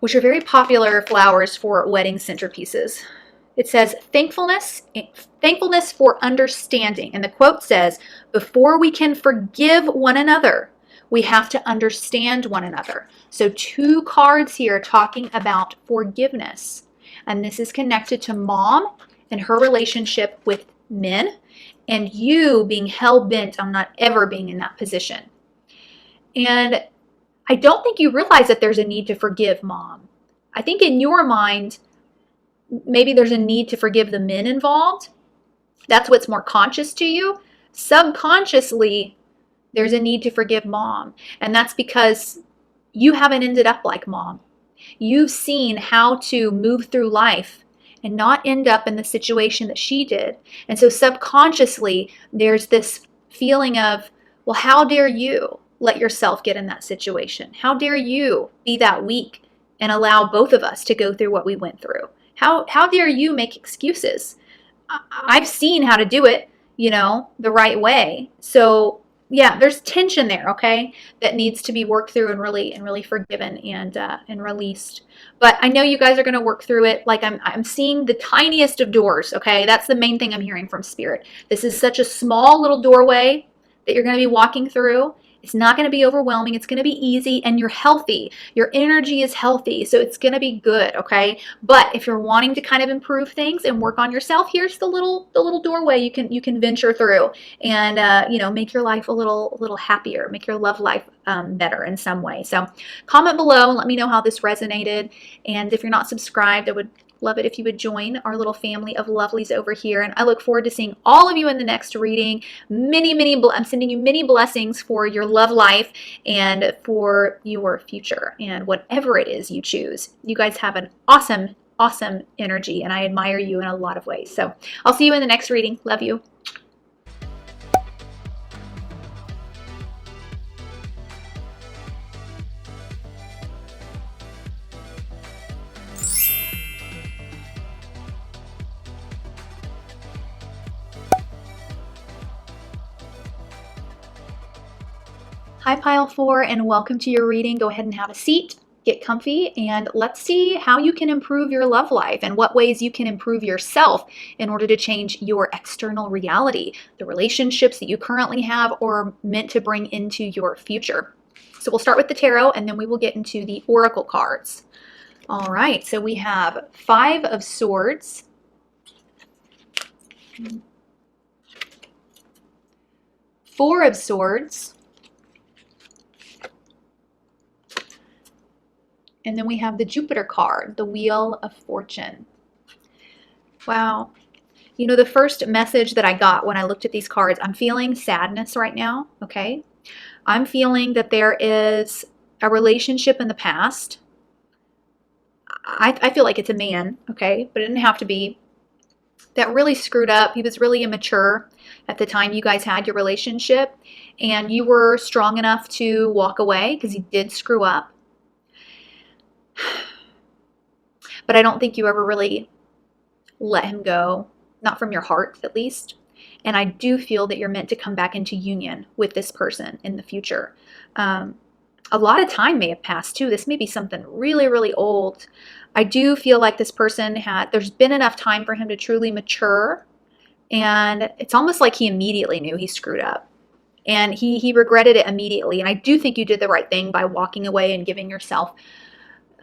Speaker 1: which are very popular flowers for wedding centerpieces. It says, thankfulness for understanding. And the quote says, before we can forgive one another, we have to understand one another. So 2 cards here talking about forgiveness. And this is connected to mom and her relationship with men, and you being hell-bent on not ever being in that position. And I don't think you realize that there's a need to forgive mom. I think in your mind, maybe there's a need to forgive the men involved. That's what's more conscious to you. Subconsciously, there's a need to forgive mom. And that's because you haven't ended up like mom. You've seen how to move through life and not end up in the situation that she did. And so subconsciously, there's this feeling of, well, how dare you let yourself get in that situation? How dare you be that weak and allow both of us to go through what we went through? How dare you make excuses? I've seen how to do it, the right way. So yeah, there's tension there, okay, that needs to be worked through and really forgiven and released. But I know you guys are going to work through it. Like I'm seeing the tiniest of doors, okay? That's the main thing I'm hearing from Spirit. This is such a small little doorway that you're going to be walking through. It's not going to be overwhelming. It's going to be easy, and you're healthy. Your energy is healthy, so it's going to be good, okay? But if you're wanting to kind of improve things and work on yourself, here's the little doorway you can venture through and make your life a little happier, make your love life better in some way. So comment below and let me know how this resonated. And if you're not subscribed, I would love it if you would join our little family of lovelies over here. And I look forward to seeing all of you in the next reading. I'm sending you many blessings for your love life and for your future and whatever it is you choose. You guys have an awesome, awesome energy, and I admire you in a lot of ways. So I'll see you in the next reading. Love you. Hi Pile 4, and welcome to your reading. Go ahead and have a seat, get comfy, and let's see how you can improve your love life and what ways you can improve yourself in order to change your external reality, the relationships that you currently have or are meant to bring into your future. So we'll start with the tarot, and then we will get into the oracle cards. All right, so we have 5 of Swords, 4 of Swords, and then we have the Jupiter card, the Wheel of Fortune. Wow. You know, the first message that I got when I looked at these cards, I'm feeling sadness right now, okay? I'm feeling that there is a relationship in the past. I feel like it's a man, okay? But it didn't have to be. That really screwed up. He was really immature at the time you guys had your relationship, and you were strong enough to walk away because he did screw up. But I don't think you ever really let him go, not from your heart at least. And I do feel that you're meant to come back into union with this person in the future. A lot of time may have passed too. This may be something really, really old. I do feel like this person there's been enough time for him to truly mature. And it's almost like he immediately knew he screwed up. And he regretted it immediately. And I do think you did the right thing by walking away and giving yourself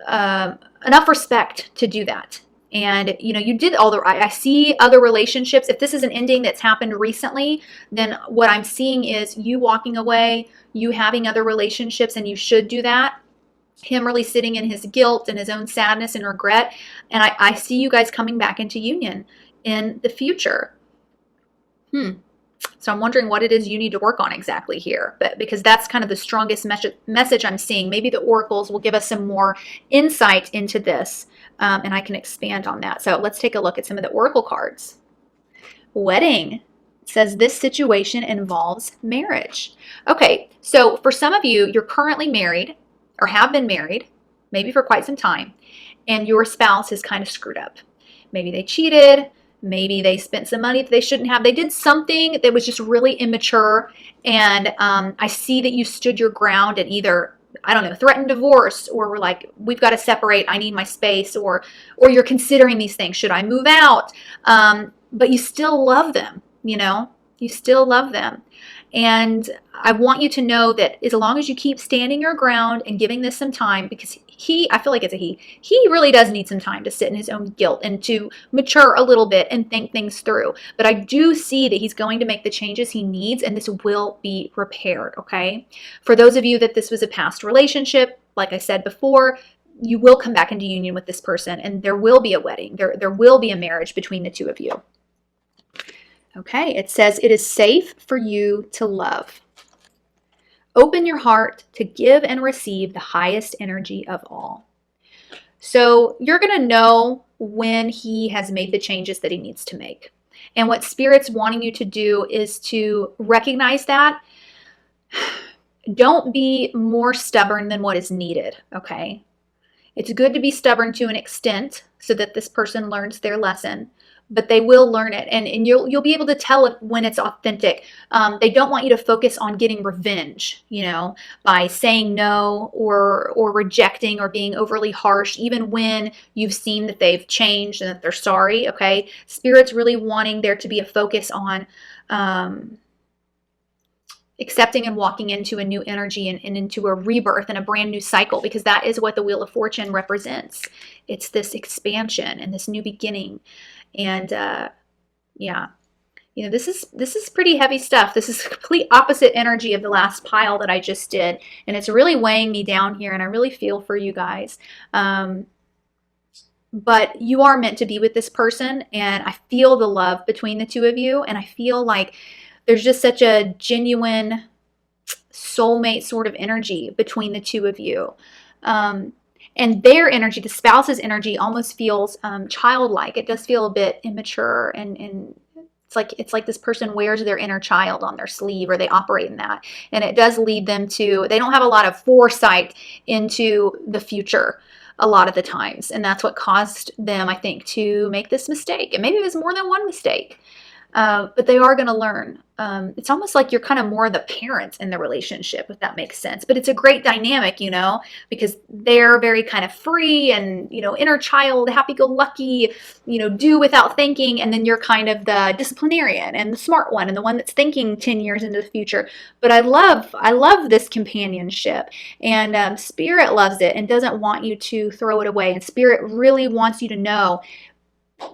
Speaker 1: enough respect to do that. And, you know, you did all the right. I see other relationships. If this is an ending that's happened recently, then what I'm seeing is you walking away, you having other relationships, and you should do that. Him really sitting in his guilt and his own sadness and regret. And I see you guys coming back into union in the future. So I'm wondering what it is you need to work on exactly here, but because that's kind of the strongest message I'm seeing. Maybe the oracles will give us some more insight into this, and I can expand on that. So let's take a look at some of the oracle cards. Wedding. It says this situation involves marriage. Okay, so for some of you, you're currently married or have been married, maybe for quite some time, and your spouse is kind of screwed up. Maybe they cheated. Maybe they spent some money that they shouldn't have. They did something that was just really immature. And I see that you stood your ground and either, I don't know, threatened divorce, or were like, we've got to separate. I need my space. Or you're considering these things. Should I move out? But you still love them, you know? You still love them. And I want you to know that as long as you keep standing your ground and giving this some time, because I feel like it's a he really does need some time to sit in his own guilt and to mature a little bit and think things through. But I do see that he's going to make the changes he needs, and this will be repaired, okay? For those of you that this was a past relationship, like I said before, you will come back into union with this person, and there will be a wedding. There will be a marriage between the two of you. Okay, it says it is safe for you to love. Open your heart to give and receive the highest energy of all. So you're going to know when he has made the changes that he needs to make. And what Spirit's wanting you to do is to recognize that. Don't be more stubborn than what is needed, okay? It's good to be stubborn to an extent so that this person learns their lesson, but they will learn it, and you'll be able to tell when it's authentic. They don't want you to focus on getting revenge, you know, by saying no or rejecting or being overly harsh, even when you've seen that they've changed and that they're sorry, okay? Spirit's really wanting there to be a focus on accepting and walking into a new energy and into a rebirth and a brand new cycle, because that is what the Wheel of Fortune represents. It's this expansion and this new beginning. And yeah, you know, this is pretty heavy stuff. This is complete opposite energy of the last pile that I just did, and it's really weighing me down here, and I really feel for you guys. But you are meant to be with this person, and I feel the love between the two of you, and I feel like there's just such a genuine soulmate sort of energy between the two of you. And their energy, the spouse's energy, almost feels childlike. It does feel a bit immature, and it's like this person wears their inner child on their sleeve, or they operate in that. And it does lead them to, they don't have a lot of foresight into the future a lot of the times. And that's what caused them, I think, to make this mistake. And maybe it was more than one mistake. but they are going to learn. It's almost like you're kind of more the parent in the relationship, if that makes sense. But it's a great dynamic, because they're very kind of free and, inner child, happy-go-lucky, do without thinking. And then you're kind of the disciplinarian and the smart one and the one that's thinking 10 years into the future. But I love this companionship, and Spirit loves it and doesn't want you to throw it away. And Spirit really wants you to know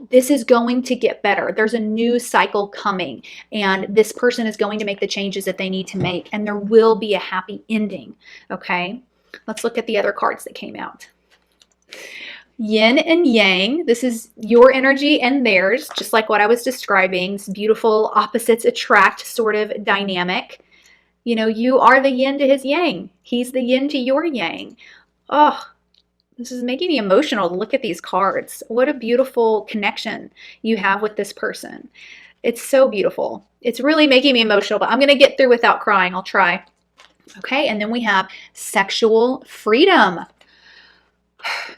Speaker 1: this is going to get better. There's a new cycle coming, and this person is going to make the changes that they need to make, and there will be a happy ending. Okay, let's look at the other cards that came out. Yin and Yang. This is your energy and theirs, just like what I was describing. This beautiful opposites attract sort of dynamic. You are the yin to his yang. He's the yin to your yang. Oh, this is making me emotional to look at these cards. What a beautiful connection you have with this person. It's so beautiful. It's really making me emotional, but I'm going to get through without crying. I'll try. Okay, and then we have sexual freedom.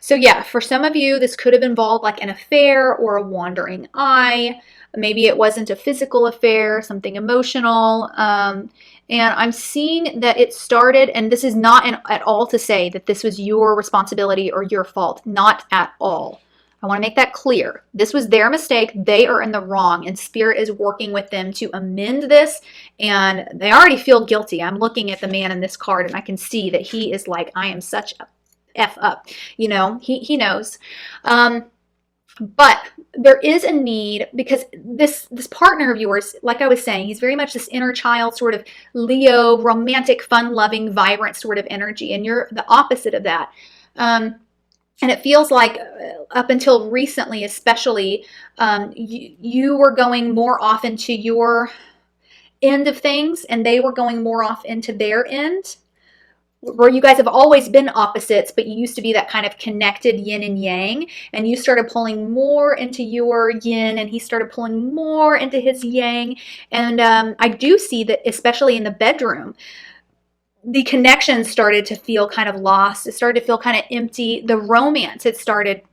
Speaker 1: So yeah, for some of you, this could have involved like an affair or a wandering eye. Maybe it wasn't a physical affair, something emotional. And I'm seeing that it started, and this is not at all to say that this was your responsibility or your fault. Not at all. I want to make that clear. This was their mistake. They are in the wrong, and Spirit is working with them to amend this, and they already feel guilty. I'm looking at the man in this card, and I can see that he is like, I am such a F up. He knows. But there is a need, because this partner of yours, like I was saying, he's very much this inner child, sort of Leo, romantic, fun-loving, vibrant sort of energy, and you're the opposite of that. And it feels like up until recently, especially, you were going more off into your end of things, and they were going more off into their end. Where you guys have always been opposites, but you used to be that kind of connected yin and yang, and you started pulling more into your yin, and he started pulling more into his yang. And I do see that, especially in the bedroom, the connection started to feel kind of lost. It started to feel kind of empty. The romance had started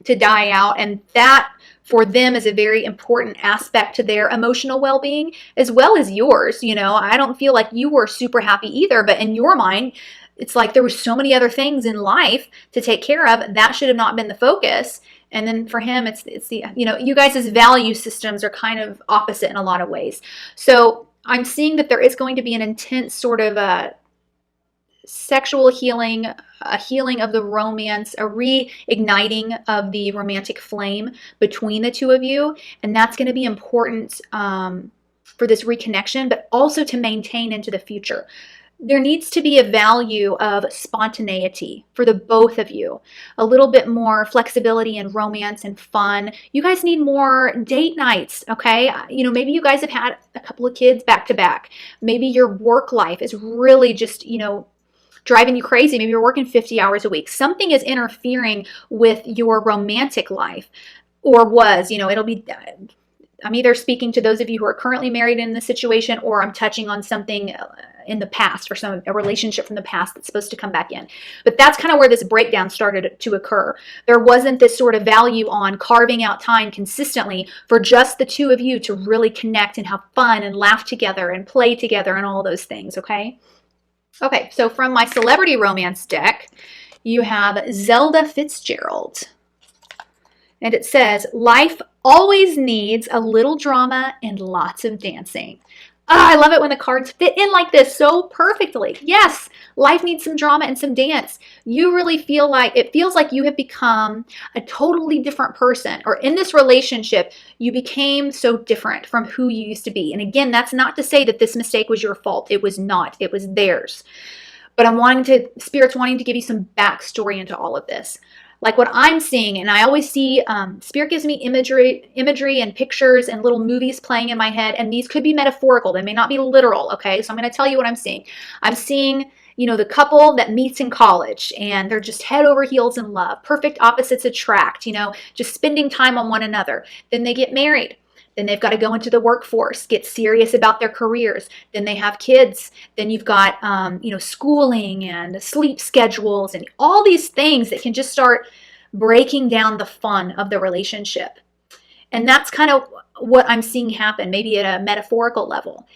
Speaker 1: to die out, and that for them is a very important aspect to their emotional well-being as well as yours. I don't feel like you were super happy either, but in your mind, it's like there were so many other things in life to take care of. That should have not been the focus. And then for him, it's the, you guys' value systems are kind of opposite in a lot of ways. So I'm seeing that there is going to be an intense sort of sexual healing, a healing of the romance, a reigniting of the romantic flame between the two of you. And that's going to be important for this reconnection, but also to maintain into the future. There needs to be a value of spontaneity for the both of you, a little bit more flexibility and romance and fun. You guys need more date nights, okay? Maybe you guys have had a couple of kids back to back. Maybe your work life is really just, driving you crazy. Maybe you're working 50 hours a week. Something is interfering with your romantic life, or was, it'll be, I'm either speaking to those of you who are currently married in this situation, or I'm touching on something in the past, for a relationship from the past that's supposed to come back in. But that's kind of where this breakdown started to occur. There wasn't this sort of value on carving out time consistently for just the two of you to really connect and have fun and laugh together and play together and all those things, okay? Okay, so from my celebrity romance deck, you have Zelda Fitzgerald. And it says, life always needs a little drama and lots of dancing. I love it when the cards fit in like this so perfectly. Yes, life needs some drama and some dance. You really feel like, it feels like you have become a totally different person, or in this relationship, you became so different from who you used to be. And again, that's not to say that this mistake was your fault. It was not. It was theirs. But Spirit's wanting to give you some backstory into all of this. Like what I'm seeing, and I always see, Spirit gives me imagery and pictures and little movies playing in my head, and these could be metaphorical. They may not be literal, okay? So I'm going to tell you what I'm seeing. I'm seeing, the couple that meets in college, and they're just head over heels in love. Perfect opposites attract, just spending time on one another. Then they get married. Then they've got to go into the workforce, get serious about their careers. Then they have kids. Then you've got, schooling and sleep schedules and all these things that can just start breaking down the fun of the relationship. And that's kind of what I'm seeing happen, maybe at a metaphorical level.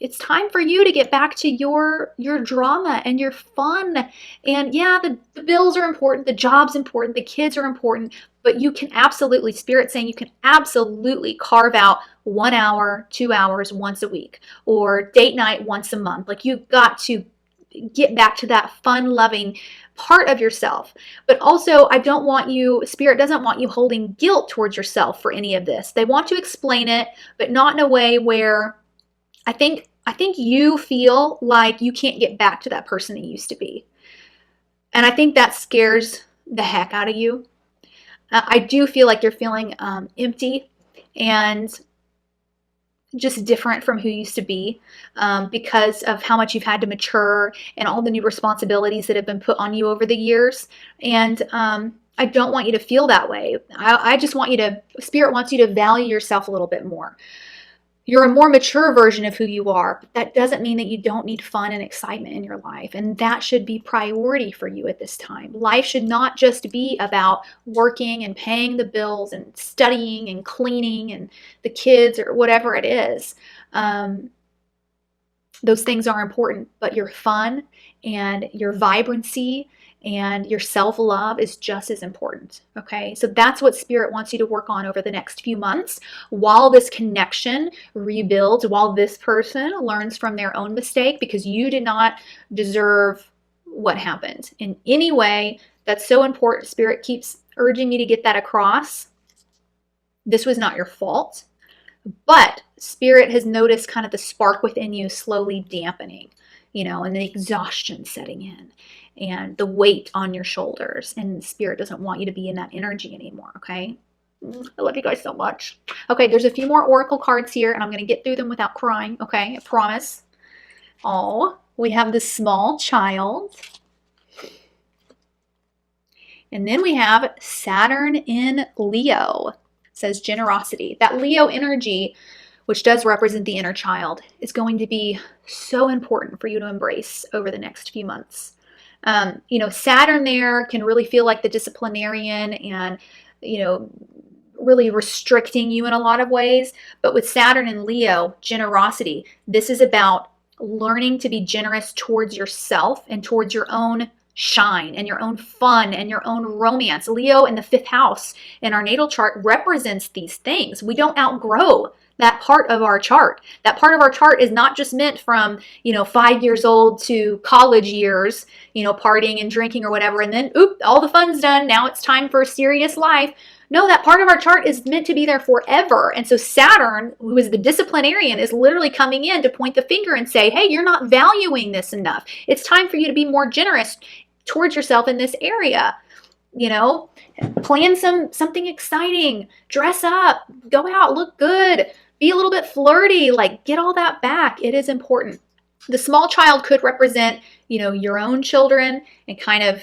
Speaker 1: It's time for you to get back to your drama and your fun. And yeah, the bills are important, the job's important, the kids are important, but you can absolutely, Spirit's saying you can absolutely carve out 1 hour, 2 hours once a week, or date night once a month. Like, you've got to get back to that fun loving part of yourself. But also, I don't want you, Spirit doesn't want you holding guilt towards yourself for any of this. They want to explain it, but not in a way where I think you feel like you can't get back to that person that you used to be. And I think that scares the heck out of you. I do feel like you're feeling empty and just different from who you used to be, because of how much you've had to mature and all the new responsibilities that have been put on you over the years. And I don't want you to feel that way. I just want you to, Spirit wants you to value yourself a little bit more. You're a more mature version of who you are, but that doesn't mean that you don't need fun and excitement in your life. And that should be priority for you at this time. Life should not just be about working and paying the bills and studying and cleaning and the kids or whatever it is. Those things are important, but your fun and your vibrancy and your self-love is just as important, okay? So that's what Spirit wants you to work on over the next few months while this connection rebuilds, while this person learns from their own mistake, because you did not deserve what happened in any way. That's so important. Spirit keeps urging you to get that across. This was not your fault, but Spirit has noticed kind of the spark within you slowly dampening, and the exhaustion setting in, and the weight on your shoulders, and Spirit doesn't want you to be in that energy anymore, okay? I love you guys so much. Okay, there's a few more oracle cards here, and I'm going to get through them without crying, okay? I promise. Oh, we have the small child. And then we have Saturn in Leo. It says generosity. That Leo energy, which does represent the inner child, is going to be so important for you to embrace over the next few months. Saturn there can really feel like the disciplinarian and, really restricting you in a lot of ways. But with Saturn and Leo, generosity, this is about learning to be generous towards yourself and towards your own shine and your own fun and your own romance. Leo in the 5th house in our natal chart represents these things. We don't outgrow that part of our chart. That part of our chart is not just meant from, 5 years old to college years, partying and drinking or whatever, and then, all the fun's done. Now it's time for a serious life. No, that part of our chart is meant to be there forever. And so Saturn, who is the disciplinarian, is literally coming in to point the finger and say, hey, you're not valuing this enough. It's time for you to be more generous towards yourself in this area. Plan something exciting, dress up, go out, look good, be a little bit flirty, like get all that back. It is important. The small child could represent, your own children, and kind of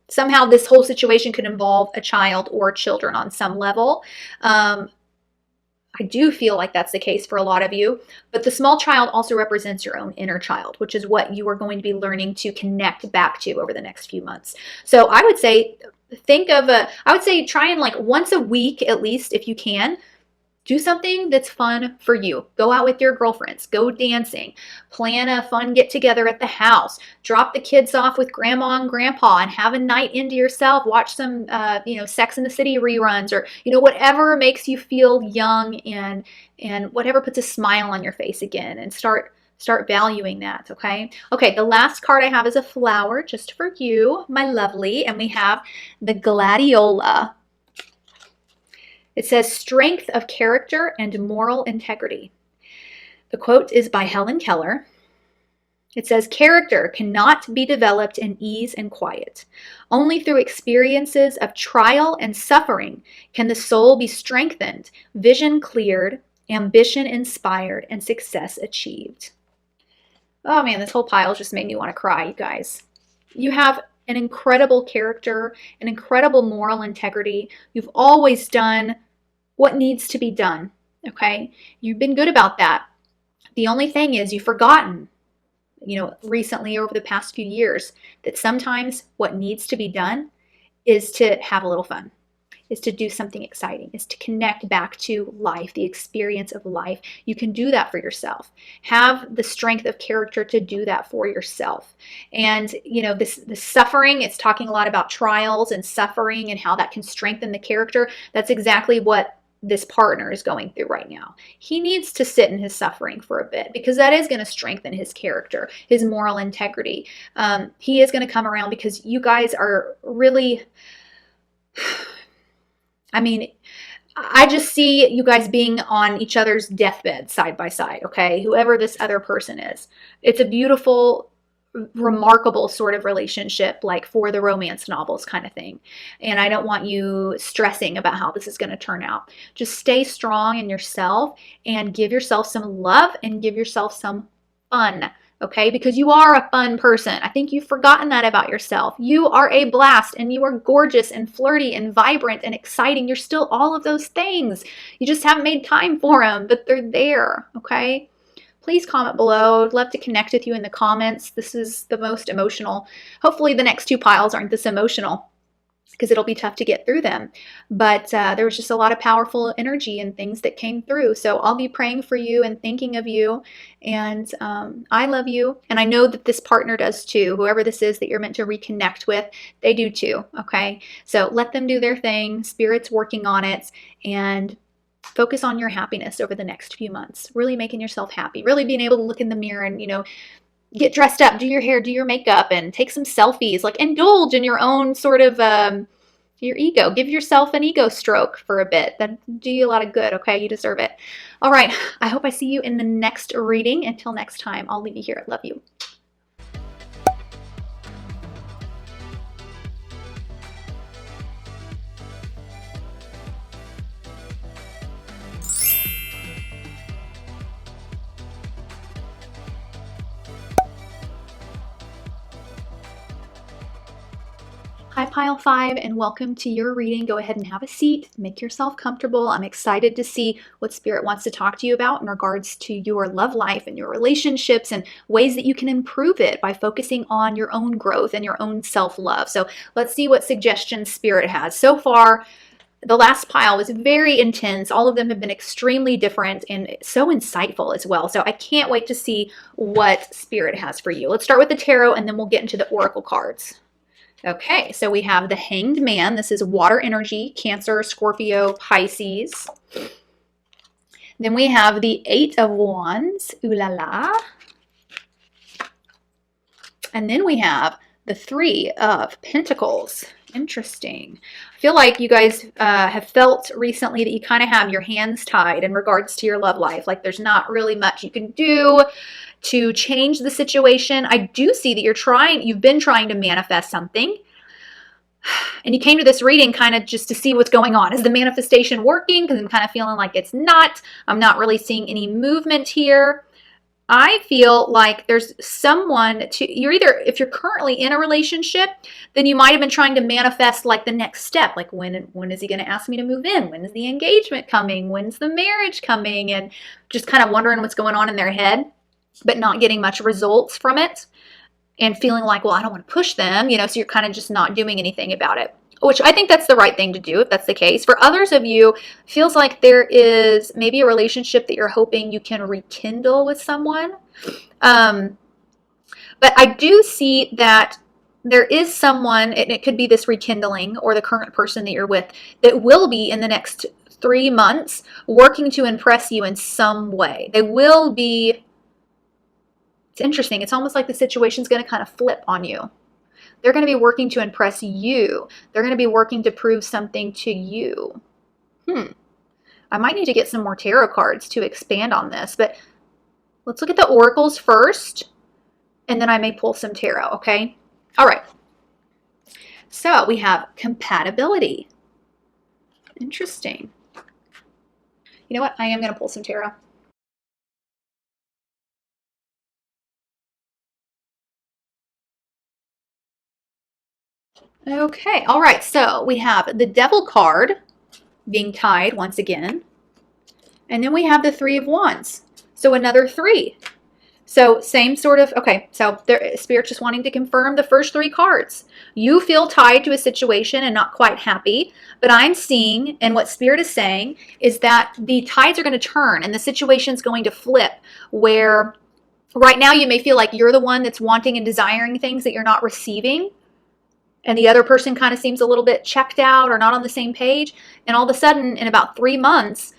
Speaker 1: somehow this whole situation could involve a child or children on some level. I do feel like that's the case for a lot of you, but the small child also represents your own inner child, which is what you are going to be learning to connect back to over the next few months. So I would say, try and like once a week, at least if you can, do something that's fun for you. Go out with your girlfriends, go dancing, plan a fun get together at the house, drop the kids off with grandma and grandpa and have a night into yourself, watch some, Sex and the City reruns, or, whatever makes you feel young and whatever puts a smile on your face again, and start valuing that, okay? Okay, the last card I have is a flower just for you, my lovely, and we have the gladiola. It says, strength of character and moral integrity. The quote is by Helen Keller. It says, character cannot be developed in ease and quiet. Only through experiences of trial and suffering can the soul be strengthened, vision cleared, ambition inspired, and success achieved. Oh man, this whole pile just made me want to cry, you guys. You have an incredible character, an incredible moral integrity. You've always done what needs to be done, okay? You've been good about that. The only thing is you've forgotten, recently over the past few years, that sometimes what needs to be done is to have a little fun, is to do something exciting, is to connect back to life, the experience of life. You can do that for yourself. Have the strength of character to do that for yourself. And, you know, this suffering, it's talking a lot about trials and suffering and how that can strengthen the character. That's exactly what this partner is going through right now. He needs to sit in his suffering for a bit because that is going to strengthen his character, his moral integrity. He is going to come around because you guys are really, I mean, I just see you guys being on each other's deathbed side by side, okay? Whoever this other person is. It's a beautiful, remarkable sort of relationship, like for the romance novels kind of thing. And I don't want you stressing about how this is going to turn out. Just stay strong in yourself and give yourself some love and give yourself some fun. Okay, because you are a fun person. I think you've forgotten that about yourself. You are a blast and you are gorgeous and flirty and vibrant and exciting. You're still all of those things. You just haven't made time for them, but they're there. Okay. Please comment below. I'd love to connect with you in the comments. This is the most emotional. Hopefully the next two piles aren't this emotional because it'll be tough to get through them. But there was just a lot of powerful energy and things that came through. So I'll be praying for you and thinking of you. And I love you. And I know that this partner does too. Whoever this is that you're meant to reconnect with, they do too. Okay. So let them do their thing. Spirit's working on it. And focus on your happiness over the next few months. Really making yourself happy. Really being able to look in the mirror and, you know, get dressed up, do your hair, do your makeup, and take some selfies. Like indulge in your own sort of your ego. Give yourself an ego stroke for a bit. That'll do you a lot of good. Okay, you deserve it. All right. I hope I see you in the next reading. Until next time, I'll leave you here. I love you. Hi Pile 5 and welcome to your reading. Go ahead and have a seat, make yourself comfortable. I'm excited to see what Spirit wants to talk to you about in regards to your love life and your relationships and ways that you can improve it by focusing on your own growth and your own self-love. So let's see what suggestions Spirit has. So far, the last pile was very intense. All of them have been extremely different and so insightful as well. So I can't wait to see what Spirit has for you. Let's start with the tarot and then we'll get into the oracle cards. Okay, so we have the Hanged Man. This is water energy, Cancer, Scorpio, Pisces. Then we have the Eight of Wands, ooh la la. And then we have the Three of Pentacles. Interesting. I feel like you guys have felt recently that you kind of have your hands tied in regards to your love life. Like there's not really much you can do to change the situation. I do see that you've been trying to manifest something. And you came to this reading kind of just to see what's going on. Is the manifestation working? Because I'm kind of feeling like it's not. I'm not really seeing any movement here. I feel like there's someone if you're currently in a relationship, then you might have been trying to manifest like the next step. Like when is he going to ask me to move in? When is the engagement coming? When's the marriage coming? And just kind of wondering what's going on in their head, but not getting much results from it and feeling like, well, I don't want to push them, you know, so you're kind of just not doing anything about it, which I think that's the right thing to do if that's the case. For others of you, feels like there is maybe a relationship that you're hoping you can rekindle with someone. But I do see that there is someone, and it could be this rekindling or the current person that you're with, that will be in the next 3 months working to impress you in some way. They will be. It's interesting. It's almost like the situation's going to kind of flip on you. They're going to be working to impress you. They're going to be working to prove something to you. I might need to get some more tarot cards to expand on this, but let's look at the oracles first, and then I may pull some tarot, okay? All right. So we have compatibility. Interesting. You know what? I am going to pull some tarot. Okay, all right, so we have the Devil card being tied once again, and then we have the Three of Wands, so another 3. So same sort of, okay, so Spirit's just wanting to confirm the first three cards. You feel tied to a situation and not quite happy, but I'm seeing, and what Spirit is saying, is that the tides are going to turn and the situation's going to flip, where right now you may feel like you're the one that's wanting and desiring things that you're not receiving, and the other person kind of seems a little bit checked out or not on the same page. And all of a sudden, in about 3 months,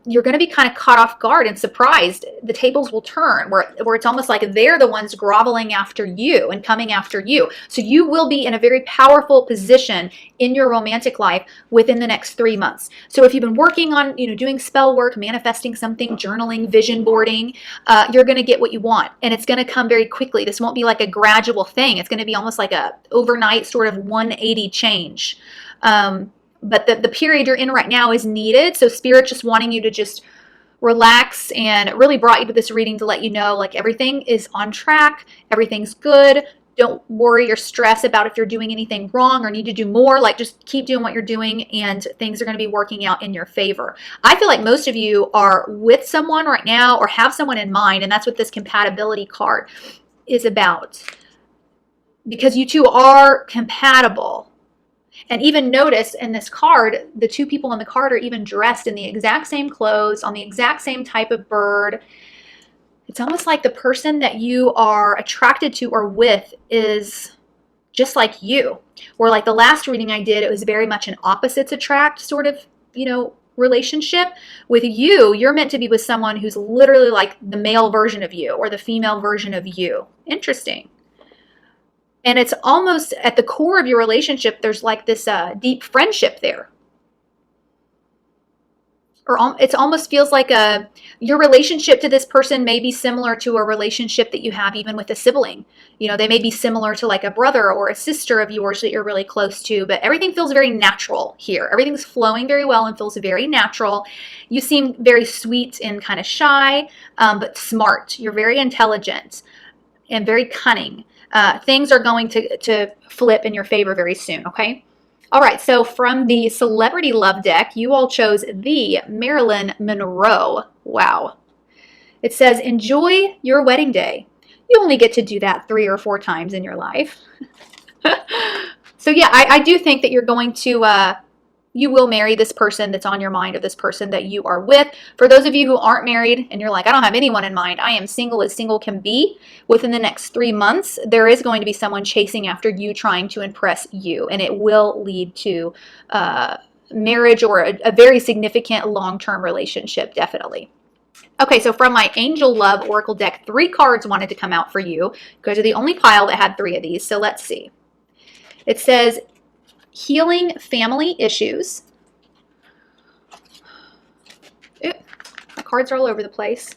Speaker 1: you're going to be kind of caught off guard and surprised. The tables will turn where it's almost like they're the ones groveling after you and coming after you. So you will be in a very powerful position in your romantic life within the next 3 months. So if you've been working on, doing spell work, manifesting something, journaling, vision boarding, you're going to get what you want, and it's going to come very quickly. This won't be like a gradual thing. It's going to be almost like a overnight sort of 180 change. But the period you're in right now is needed. So Spirit just wanting you to just relax, and really brought you to this reading to let you know, like, everything is on track. Everything's good. Don't worry or stress about if you're doing anything wrong or need to do more. Like, just keep doing what you're doing, and things are going to be working out in your favor. I feel like most of you are with someone right now or have someone in mind, and that's what this compatibility card is about, because you two are compatible. And even notice in this card, the two people in the card are even dressed in the exact same clothes, on the exact same type of bird. It's almost like the person that you are attracted to or with is just like you. Or like the last reading I did, it was very much an opposites attract sort of, relationship. With you, you're meant to be with someone who's literally like the male version of you or the female version of you. Interesting. And it's almost at the core of your relationship, there's like this deep friendship there. Or it almost feels like your relationship to this person may be similar to a relationship that you have even with a sibling. They may be similar to like a brother or a sister of yours that you're really close to, but everything feels very natural here. Everything's flowing very well and feels very natural. You seem very sweet and kind of shy, but smart. You're very intelligent and very cunning. Things are going to flip in your favor very soon, okay? All right, so from the Celebrity Love deck, you all chose the Marilyn Monroe. Wow. It says, enjoy your wedding day. You only get to do that 3 or 4 times in your life. So yeah, I do think that you're going to... you will marry this person that's on your mind, or this person that you are with. For those of you who aren't married and you're like, I don't have anyone in mind, I am single as single can be, within the next 3 months, there is going to be someone chasing after you, trying to impress you, and it will lead to marriage or a very significant long-term relationship, definitely. Okay, so from my Angel Love Oracle deck, 3 cards wanted to come out for you, because you're the only pile that had 3 of these, so let's see. It says, healing family issues. Ew, my cards are all over the place.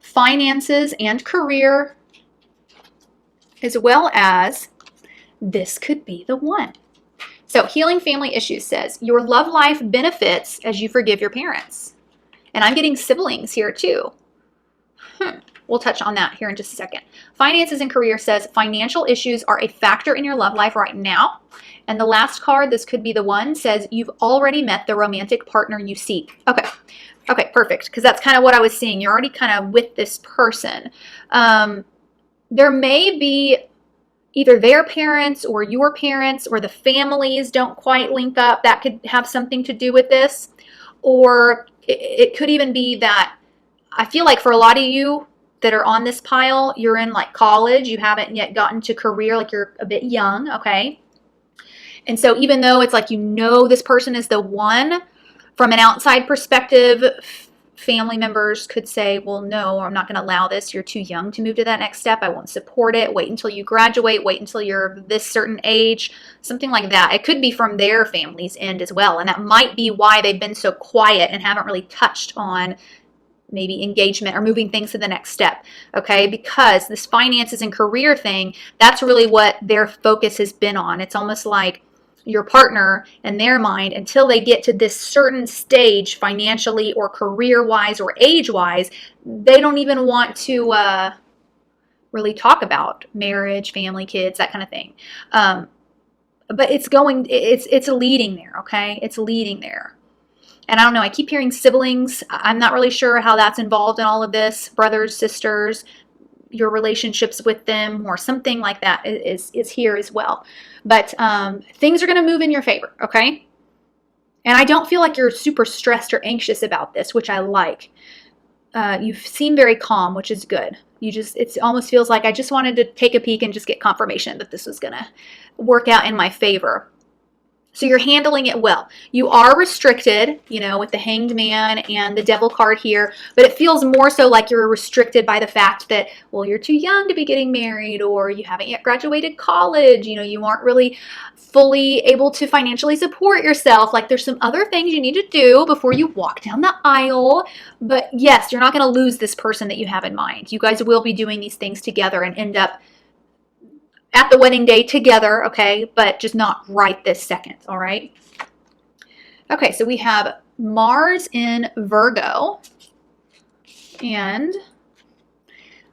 Speaker 1: Finances and career, as well as this could be the one. So healing family issues says your love life benefits as you forgive your parents. And I'm getting siblings here too. We'll touch on that here in just a second. Finances and career says financial issues are a factor in your love life right now. And the last card, this could be the one, says you've already met the romantic partner you seek. Okay, perfect, because that's kind of what I was seeing. You're already kind of with this person. There may be either their parents or your parents, or the families don't quite link up. That could have something to do with this. Or it could even be that, I feel like for a lot of you that are on this pile, you're in like college, you haven't yet gotten to career, like you're a bit young, okay? And so even though it's like this person is the one, from an outside perspective, family members could say, well, no, I'm not going to allow this. You're too young to move to that next step. I won't support it. Wait until you graduate. Wait until you're this certain age. Something like that. It could be from their family's end as well. And that might be why they've been so quiet and haven't really touched on maybe engagement or moving things to the next step, okay? Because this finances and career thing, that's really what their focus has been on. It's almost like your partner, in their mind, until they get to this certain stage financially or career-wise or age-wise, they don't even want to really talk about marriage, family, kids, that kind of thing. But it's leading there, okay? It's leading there. And I don't know, I keep hearing siblings. I'm not really sure how that's involved in all of this. Brothers, sisters, your relationships with them or something like that is here as well. But things are going to move in your favor, okay? And I don't feel like you're super stressed or anxious about this, which I like. You seem very calm, which is good. It almost feels like I just wanted to take a peek and just get confirmation that this was going to work out in my favor. So you're handling it well. You are restricted, you know, with the Hanged Man and the Devil card here, but it feels more so like you're restricted by the fact that, well, you're too young to be getting married, or you haven't yet graduated college, you know, you aren't really fully able to financially support yourself. Like, there's some other things you need to do before you walk down the aisle. But yes, you're not going to lose this person that you have in mind. You guys will be doing these things together and end up at the wedding day together, okay? But just not right this second, all right? Okay, so we have Mars in Virgo and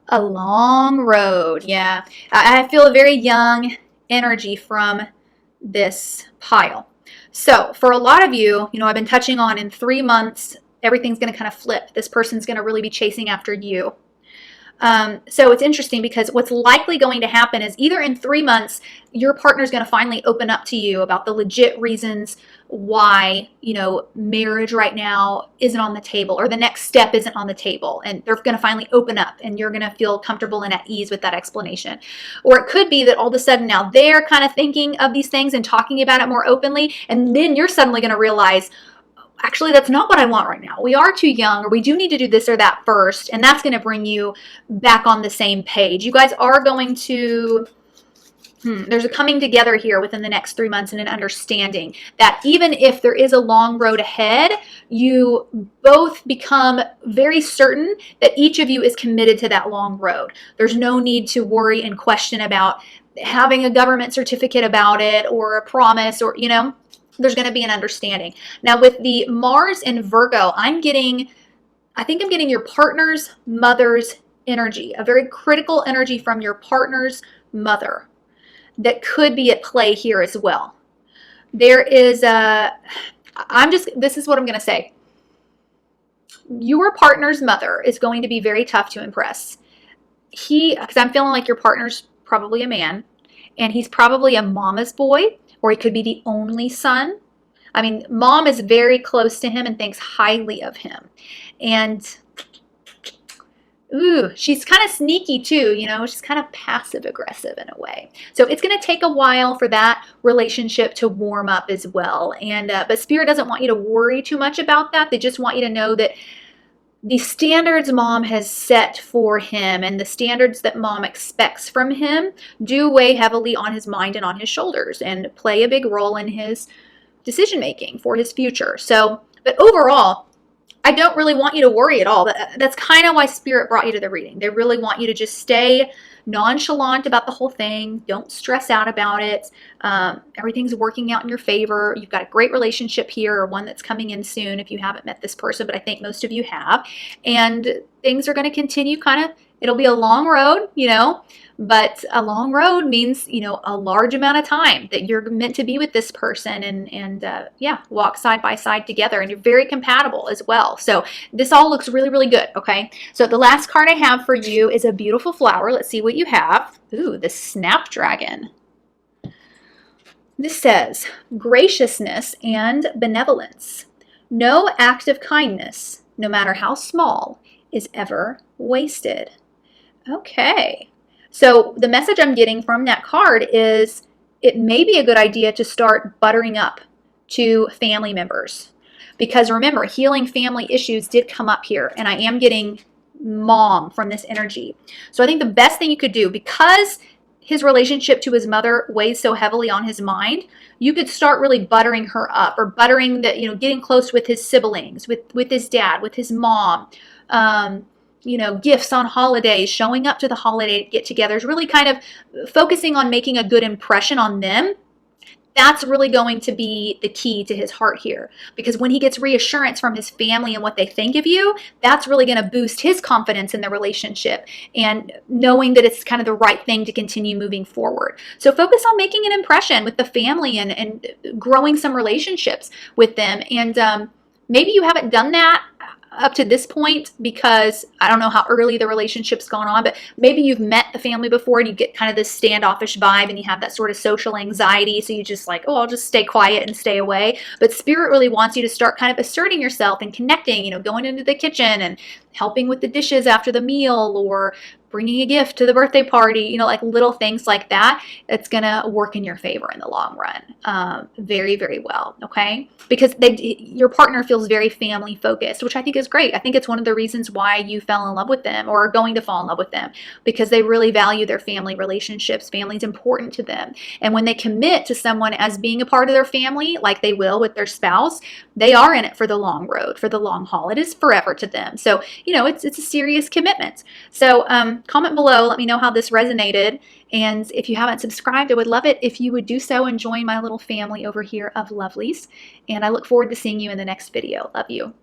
Speaker 1: a long road. Yeah, I feel a very young energy from this pile. So for a lot of you, you know, I've been touching on in 3 months, everything's going to kind of flip. This person's going to really be chasing after you. So it's interesting because what's likely going to happen is either in 3 months, your partner's going to finally open up to you about the legit reasons why, you know, marriage right now isn't on the table, or the next step isn't on the table. And they're going to finally open up and you're going to feel comfortable and at ease with that explanation. Or it could be that all of a sudden now they're kind of thinking of these things and talking about it more openly. And then you're suddenly going to realize, actually, that's not what I want right now. We are too young, or we do need to do this or that first. And that's going to bring you back on the same page. You guys are going to, there's a coming together here within the next 3 months and an understanding that even if there is a long road ahead, you both become very certain that each of you is committed to that long road. There's no need to worry and question about having a government certificate about it or a promise, or, you know, there's going to be an understanding. Now with the Mars in Virgo, I think I'm getting your partner's mother's energy, a very critical energy from your partner's mother that could be at play here as well. There is this is what I'm going to say. Your partner's mother is going to be very tough to impress. Because I'm feeling like your partner's probably a man, and he's probably a mama's boy, or he could be the only son. I mean, mom is very close to him and thinks highly of him. And, ooh, she's kind of sneaky too, you know, she's kind of passive aggressive in a way. So it's going to take a while for that relationship to warm up as well. And, but Spirit doesn't want you to worry too much about that. They just want you to know that the standards mom has set for him and the standards that mom expects from him do weigh heavily on his mind and on his shoulders and play a big role in his decision making for his future. So, but overall, I don't really want you to worry at all. That's kind of why Spirit brought you to the reading. They really want you to just stay nonchalant about the whole thing. Don't stress out about it. Everything's working out in your favor. You've got a great relationship here, or one that's coming in soon if you haven't met this person, but I think most of you have. And things are going to continue it'll be a long road, you know, but a long road means, you know, a large amount of time that you're meant to be with this person and yeah, walk side by side together, and you're very compatible as well. So this all looks really, really good. Okay. So the last card I have for you is a beautiful flower. Let's see what you have. Ooh, the Snapdragon. This says graciousness and benevolence. No act of kindness, no matter how small, is ever wasted. Okay. So the message I'm getting from that card is it may be a good idea to start buttering up to family members. Because remember, healing family issues did come up here, and I am getting mom from this energy. So I think the best thing you could do, because his relationship to his mother weighs so heavily on his mind, you could start really buttering her up, or buttering the, you know, getting close with his siblings, with his dad, with his mom, you know, gifts on holidays, showing up to the holiday get-togethers, really kind of focusing on making a good impression on them. That's really going to be the key to his heart here. Because when he gets reassurance from his family and what they think of you, that's really going to boost his confidence in the relationship and knowing that it's kind of the right thing to continue moving forward. So focus on making an impression with the family and growing some relationships with them. And maybe you haven't done that up to this point because I don't know how early the relationship's gone on, but maybe you've met the family before and you get kind of this standoffish vibe and you have that sort of social anxiety. So you just like, oh, I'll just stay quiet and stay away. But Spirit really wants you to start kind of asserting yourself and connecting, going into the kitchen and helping with the dishes after the meal, or bringing a gift to the birthday party, like little things like that. It's going to work in your favor in the long run. Very, very well. Okay. Because your partner feels very family focused, which I think is great. I think it's one of the reasons why you fell in love with them or are going to fall in love with them, because they really value their family relationships. Family's important to them. And when they commit to someone as being a part of their family, like they will with their spouse, they are in it for the long road, for the long haul. It is forever to them. So, it's a serious commitment. So, comment below. Let me know how this resonated. And if you haven't subscribed, I would love it if you would do so and join my little family over here of lovelies. And I look forward to seeing you in the next video. Love you.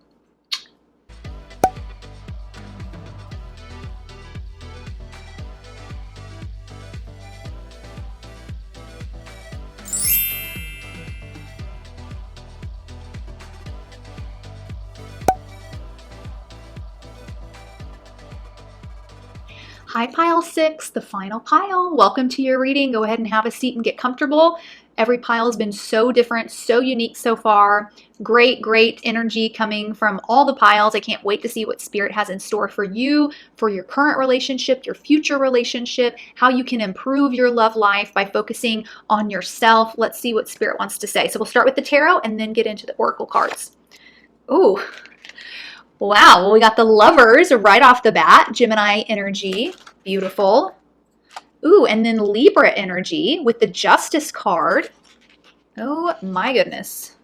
Speaker 1: Hi, pile 6, the final pile. Welcome to your reading. Go ahead and have a seat and get comfortable. Every pile has been so different, so unique so far. Great, great energy coming from all the piles. I can't wait to see what Spirit has in store for you, for your current relationship, your future relationship, how you can improve your love life by focusing on yourself. Let's see what Spirit wants to say. So we'll start with the tarot and then get into the oracle cards. Ooh. Wow, well, we got the Lovers right off the bat, Gemini energy, beautiful. Ooh, and then Libra energy with the Justice card. Oh my goodness.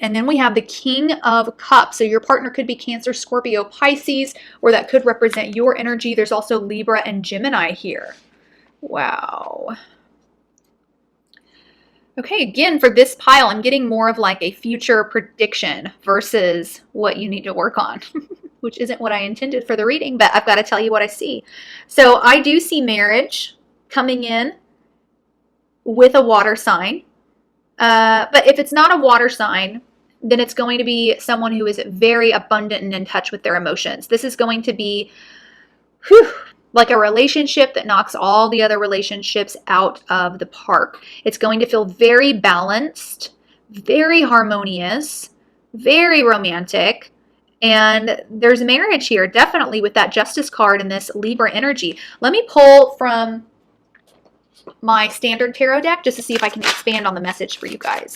Speaker 1: And then we have the King of Cups. So your partner could be Cancer, Scorpio, Pisces, or that could represent your energy. There's also Libra and Gemini here. Wow. Okay, again, for this pile, I'm getting more of like a future prediction versus what you need to work on, which isn't what I intended for the reading, but I've got to tell you what I see. So I do see marriage coming in with a water sign. But if it's not a water sign, then it's going to be someone who is very abundant and in touch with their emotions. This is going to be like a relationship that knocks all the other relationships out of the park. It's going to feel very balanced, very harmonious, very romantic. And there's marriage here, definitely with that Justice card and this Libra energy. Let me pull from my standard tarot deck just to see if I can expand on the message for you guys.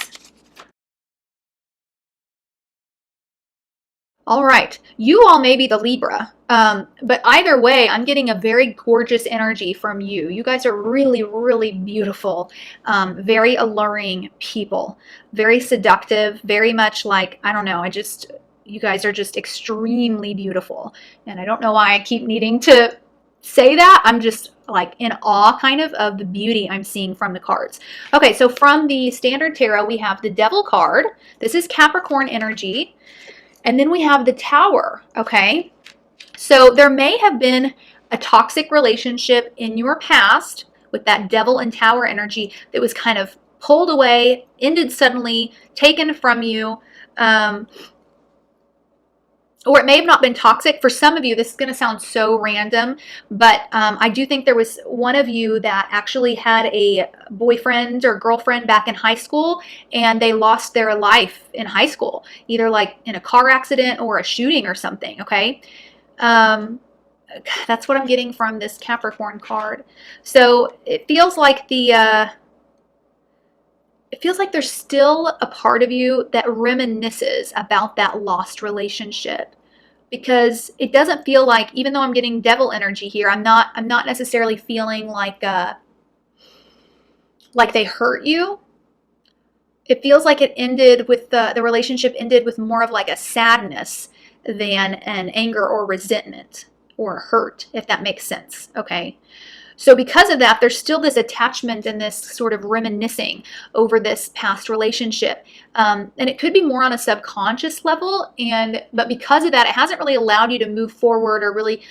Speaker 1: All right, you all may be the Libra, but either way, I'm getting a very gorgeous energy from you. You guys are really, really beautiful, very alluring people, very seductive, very much like, I don't know, you guys are just extremely beautiful. And I don't know why I keep needing to say that. I'm just like in awe kind of the beauty I'm seeing from the cards. Okay, so from the standard tarot, we have the Devil card. This is Capricorn energy. And then we have the Tower, okay? So there may have been a toxic relationship in your past with that Devil and Tower energy that was kind of pulled away, ended suddenly, taken from you. Or it may have not been toxic. For some of you, this is going to sound so random, but I do think there was one of you that actually had a boyfriend or girlfriend back in high school, and they lost their life in high school, either like in a car accident or a shooting or something, okay? That's what I'm getting from this Capricorn card. So it feels like there's still a part of you that reminisces about that lost relationship, because it doesn't feel like, even though I'm getting Devil energy here, I'm not necessarily feeling like they hurt you. It feels like it ended with the relationship ended with more of like a sadness than an anger or resentment or hurt, if that makes sense. Okay. So because of that, there's still this attachment and this sort of reminiscing over this past relationship. And it could be more on a subconscious level. But because of that, it hasn't really allowed you to move forward or really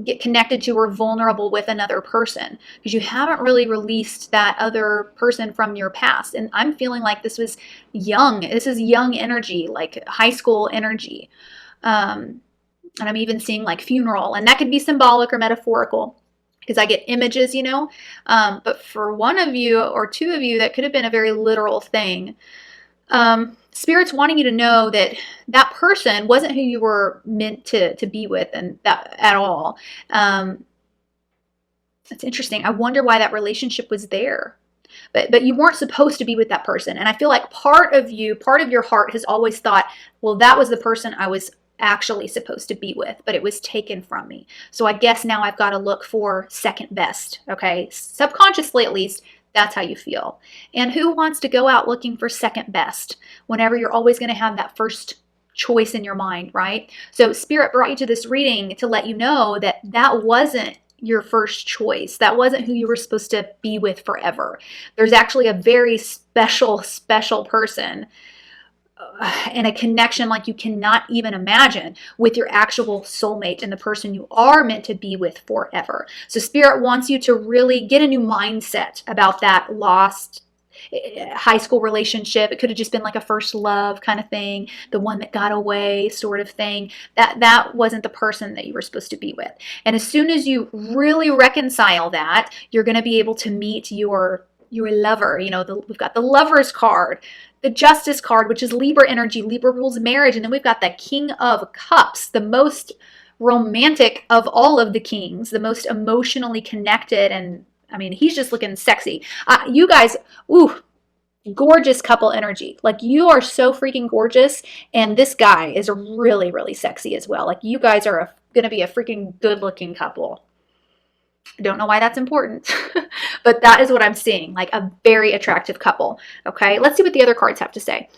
Speaker 1: get connected to or vulnerable with another person, because you haven't really released that other person from your past. And I'm feeling like this was young. This is young energy, like high school energy. And I'm even seeing like funeral, and that could be symbolic or metaphorical, because I get images, you know. But for one of you or two of you, that could have been a very literal thing. Spirit's wanting you to know that that person wasn't who you were meant to be with, and that at all. That's interesting. I wonder why that relationship was there. But you weren't supposed to be with that person. And I feel like part of you, part of your heart has always thought, well, that was the person I was actually supposed to be with, but it was taken from me. So I guess now I've got to look for second best. Okay. Subconsciously, at least, that's how you feel. And who wants to go out looking for second best whenever you're always going to have that first choice in your mind, right? So Spirit brought you to this reading to let you know that that wasn't your first choice. That wasn't who you were supposed to be with forever. There's actually a very special, special person and a connection like you cannot even imagine with your actual soulmate and the person you are meant to be with forever. So Spirit wants you to really get a new mindset about that lost high school relationship. It could have just been like a first love kind of thing, the one that got away sort of thing. That wasn't the person that you were supposed to be with. And as soon as you really reconcile that, you're going to be able to meet your lover. You know, we've got the Lover's card, the Justice card, which is Libra energy. Libra rules marriage. And then we've got the King of Cups, the most romantic of all of the kings, the most emotionally connected. And I mean, he's just looking sexy. You guys, ooh, gorgeous couple energy. Like, you are so freaking gorgeous. And this guy is really, really sexy as well. Like, you guys are going to be a freaking good looking couple. I don't know why that's important, but that is what I'm seeing, like a very attractive couple. Okay, let's see what the other cards have to say.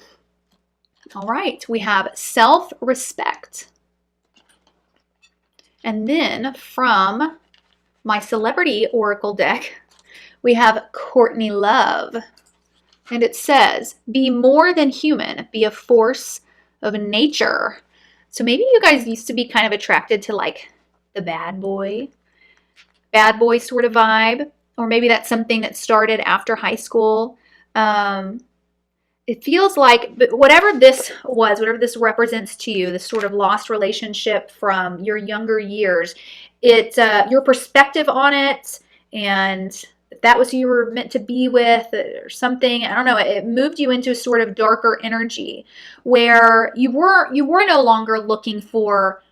Speaker 1: All right, we have self-respect. And then from my celebrity oracle deck, we have Courtney Love. And it says, be more than human, be a force of nature. So maybe you guys used to be kind of attracted to like the bad boy sort of vibe, or maybe that's something that started after high school. It feels like, whatever this was, whatever this represents to you, this sort of lost relationship from your younger years, your perspective on it, and if that was who you were meant to be with or something, I don't know, it moved you into a sort of darker energy where you were no longer looking for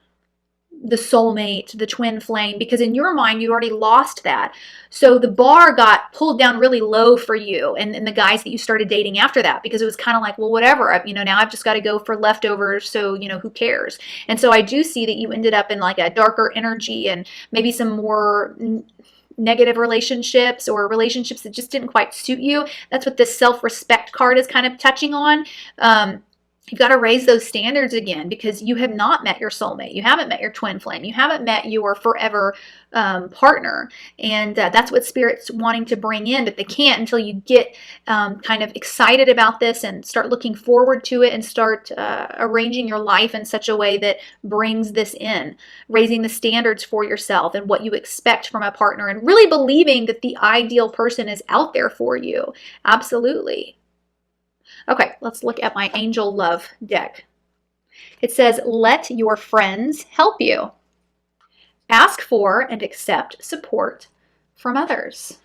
Speaker 1: the soulmate, the twin flame, because in your mind you already lost that. So the bar got pulled down really low for you and the guys that you started dating after that, because it was kind of like, well, whatever, you know, now I've just got to go for leftovers, so, you know, who cares? And so I do see that you ended up in like a darker energy and maybe some more negative relationships or relationships that just didn't quite suit you. That's what this self-respect card is kind of touching on. You've got to raise those standards again, because you have not met your soulmate. You haven't met your twin flame. You haven't met your forever partner. And that's what Spirit's wanting to bring in, but they can't until you get kind of excited about this and start looking forward to it and start arranging your life in such a way that brings this in, raising the standards for yourself and what you expect from a partner, and really believing that the ideal person is out there for you. Absolutely. Okay, let's look at my Angel Love deck. It says, let your friends help you. Ask for and accept support from others.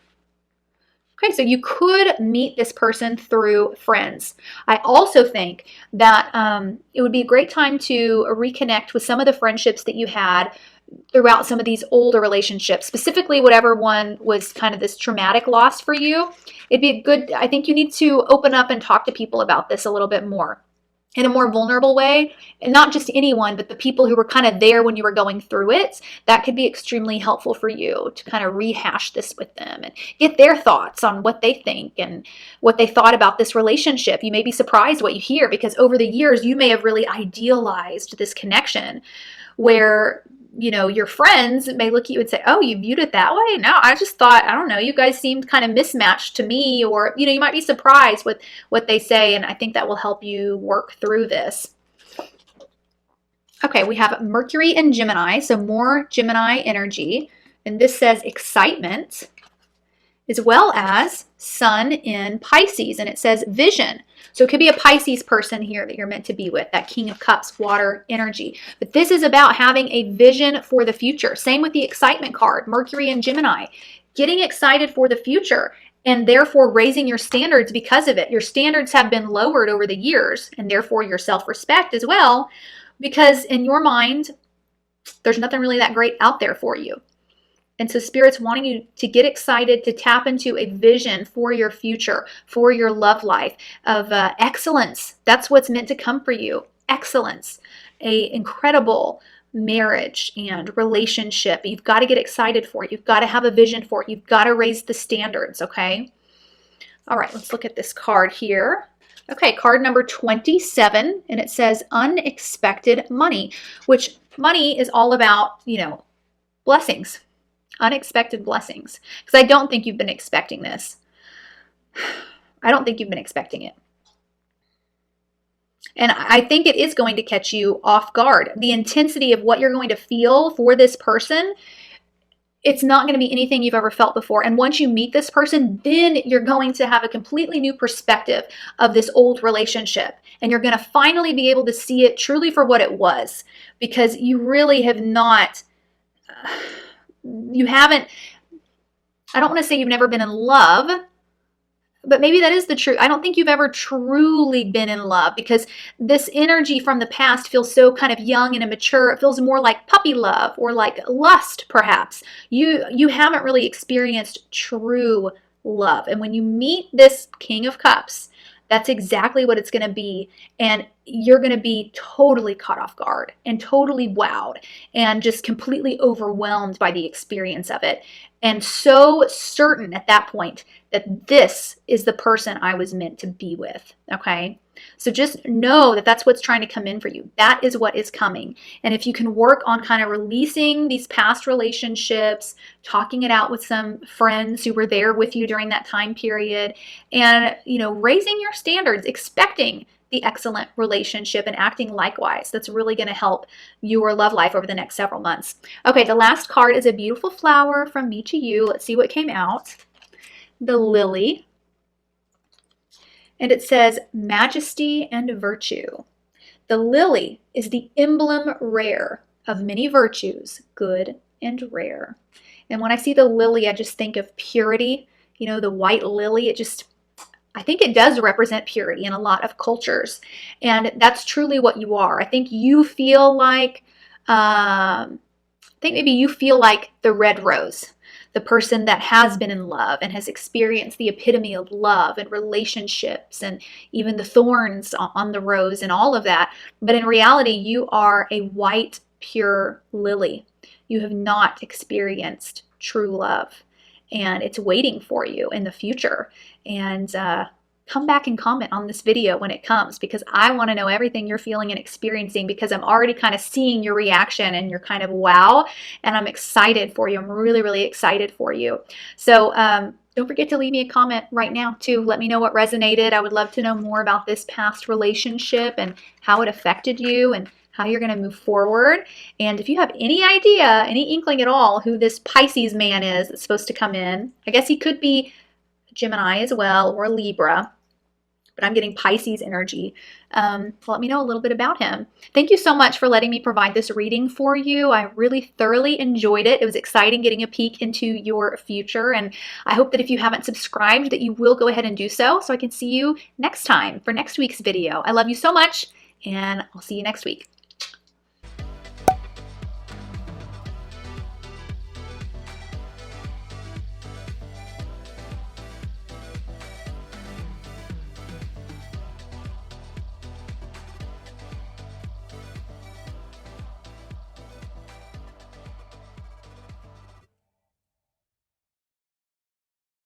Speaker 1: Okay, so you could meet this person through friends. I also think that it would be a great time to reconnect with some of the friendships that you had throughout some of these older relationships, specifically whatever one was kind of this traumatic loss for you. It'd be a good, I think you need to open up and talk to people about this a little bit more in a more vulnerable way, and not just anyone, but the people who were kind of there when you were going through it. That could be extremely helpful for you to kind of rehash this with them and get their thoughts on what they think and what they thought about this relationship. You may be surprised what you hear, because over the years you may have really idealized this connection where, you know, your friends may look at you and say, oh, you viewed it that way? No, I just thought, I don't know, you guys seemed kind of mismatched to me. Or, you know, you might be surprised with what they say. And I think that will help you work through this. Okay, we have Mercury and Gemini, so more Gemini energy. And this says excitement, as well as Sun in Pisces, and it says vision. So it could be a Pisces person here that you're meant to be with, that King of Cups, water energy. But this is about having a vision for the future. Same with the excitement card, Mercury and Gemini. Getting excited for the future and therefore raising your standards because of it. Your standards have been lowered over the years, and therefore your self-respect as well, because in your mind, there's nothing really that great out there for you. And so Spirit's wanting you to get excited, to tap into a vision for your future, for your love life of excellence. That's what's meant to come for you. Excellence, a incredible marriage and relationship. You've got to get excited for it. You've got to have a vision for it. You've got to raise the standards, okay? All right, let's look at this card here. Okay, card number 27, and it says unexpected money, which money is all about, blessings. Unexpected blessings. Because I don't think you've been expecting this. I don't think you've been expecting it. And I think it is going to catch you off guard. The intensity of what you're going to feel for this person, it's not going to be anything you've ever felt before. And once you meet this person, then you're going to have a completely new perspective of this old relationship. And you're going to finally be able to see it truly for what it was. Because you really have not... I don't want to say you've never been in love, but maybe that is the truth. I don't think you've ever truly been in love, because this energy from the past feels so kind of young and immature. It feels more like puppy love or like lust, perhaps. You haven't really experienced true love. And when you meet this King of Cups, that's exactly what it's going to be. And you're going to be totally caught off guard and totally wowed and just completely overwhelmed by the experience of it. And so certain at that point that this is the person I was meant to be with. Okay. So just know that that's what's trying to come in for you. That is what is coming. And if you can work on kind of releasing these past relationships, talking it out with some friends who were there with you during that time period, and, raising your standards, expecting the excellent relationship and acting likewise, that's really going to help your love life over the next several months. Okay, the last card is a beautiful flower from me to you. Let's see what came out. The lily. And it says majesty and virtue. The lily is the emblem rare of many virtues, good and rare. And when I see the lily, I just think of purity. The white lily, I think it does represent purity in a lot of cultures. And that's truly what you are. I think you feel like, maybe you feel like the red rose, the person that has been in love and has experienced the epitome of love and relationships and even the thorns on the rose and all of that. But in reality, you are a white, pure lily. You have not experienced true love, and it's waiting for you in the future. And come back and comment on this video when it comes, because I want to know everything you're feeling and experiencing, because I'm already kind of seeing your reaction and you're kind of wow, and I'm excited for you. I'm really, really excited for you. So don't forget to leave me a comment right now too. Let me know what resonated. I would love to know more about this past relationship and how it affected you and how you're going to move forward. And if you have any idea, any inkling at all who this Pisces man is that's supposed to come in, I guess he could be Gemini as well, or Libra, but I'm getting Pisces energy. Let me know a little bit about him. Thank you so much for letting me provide this reading for you. I really thoroughly enjoyed it. It was exciting getting a peek into your future, and I hope that if you haven't subscribed that you will go ahead and do so I can see you next time for next week's video. I love you so much, and I'll see you next week.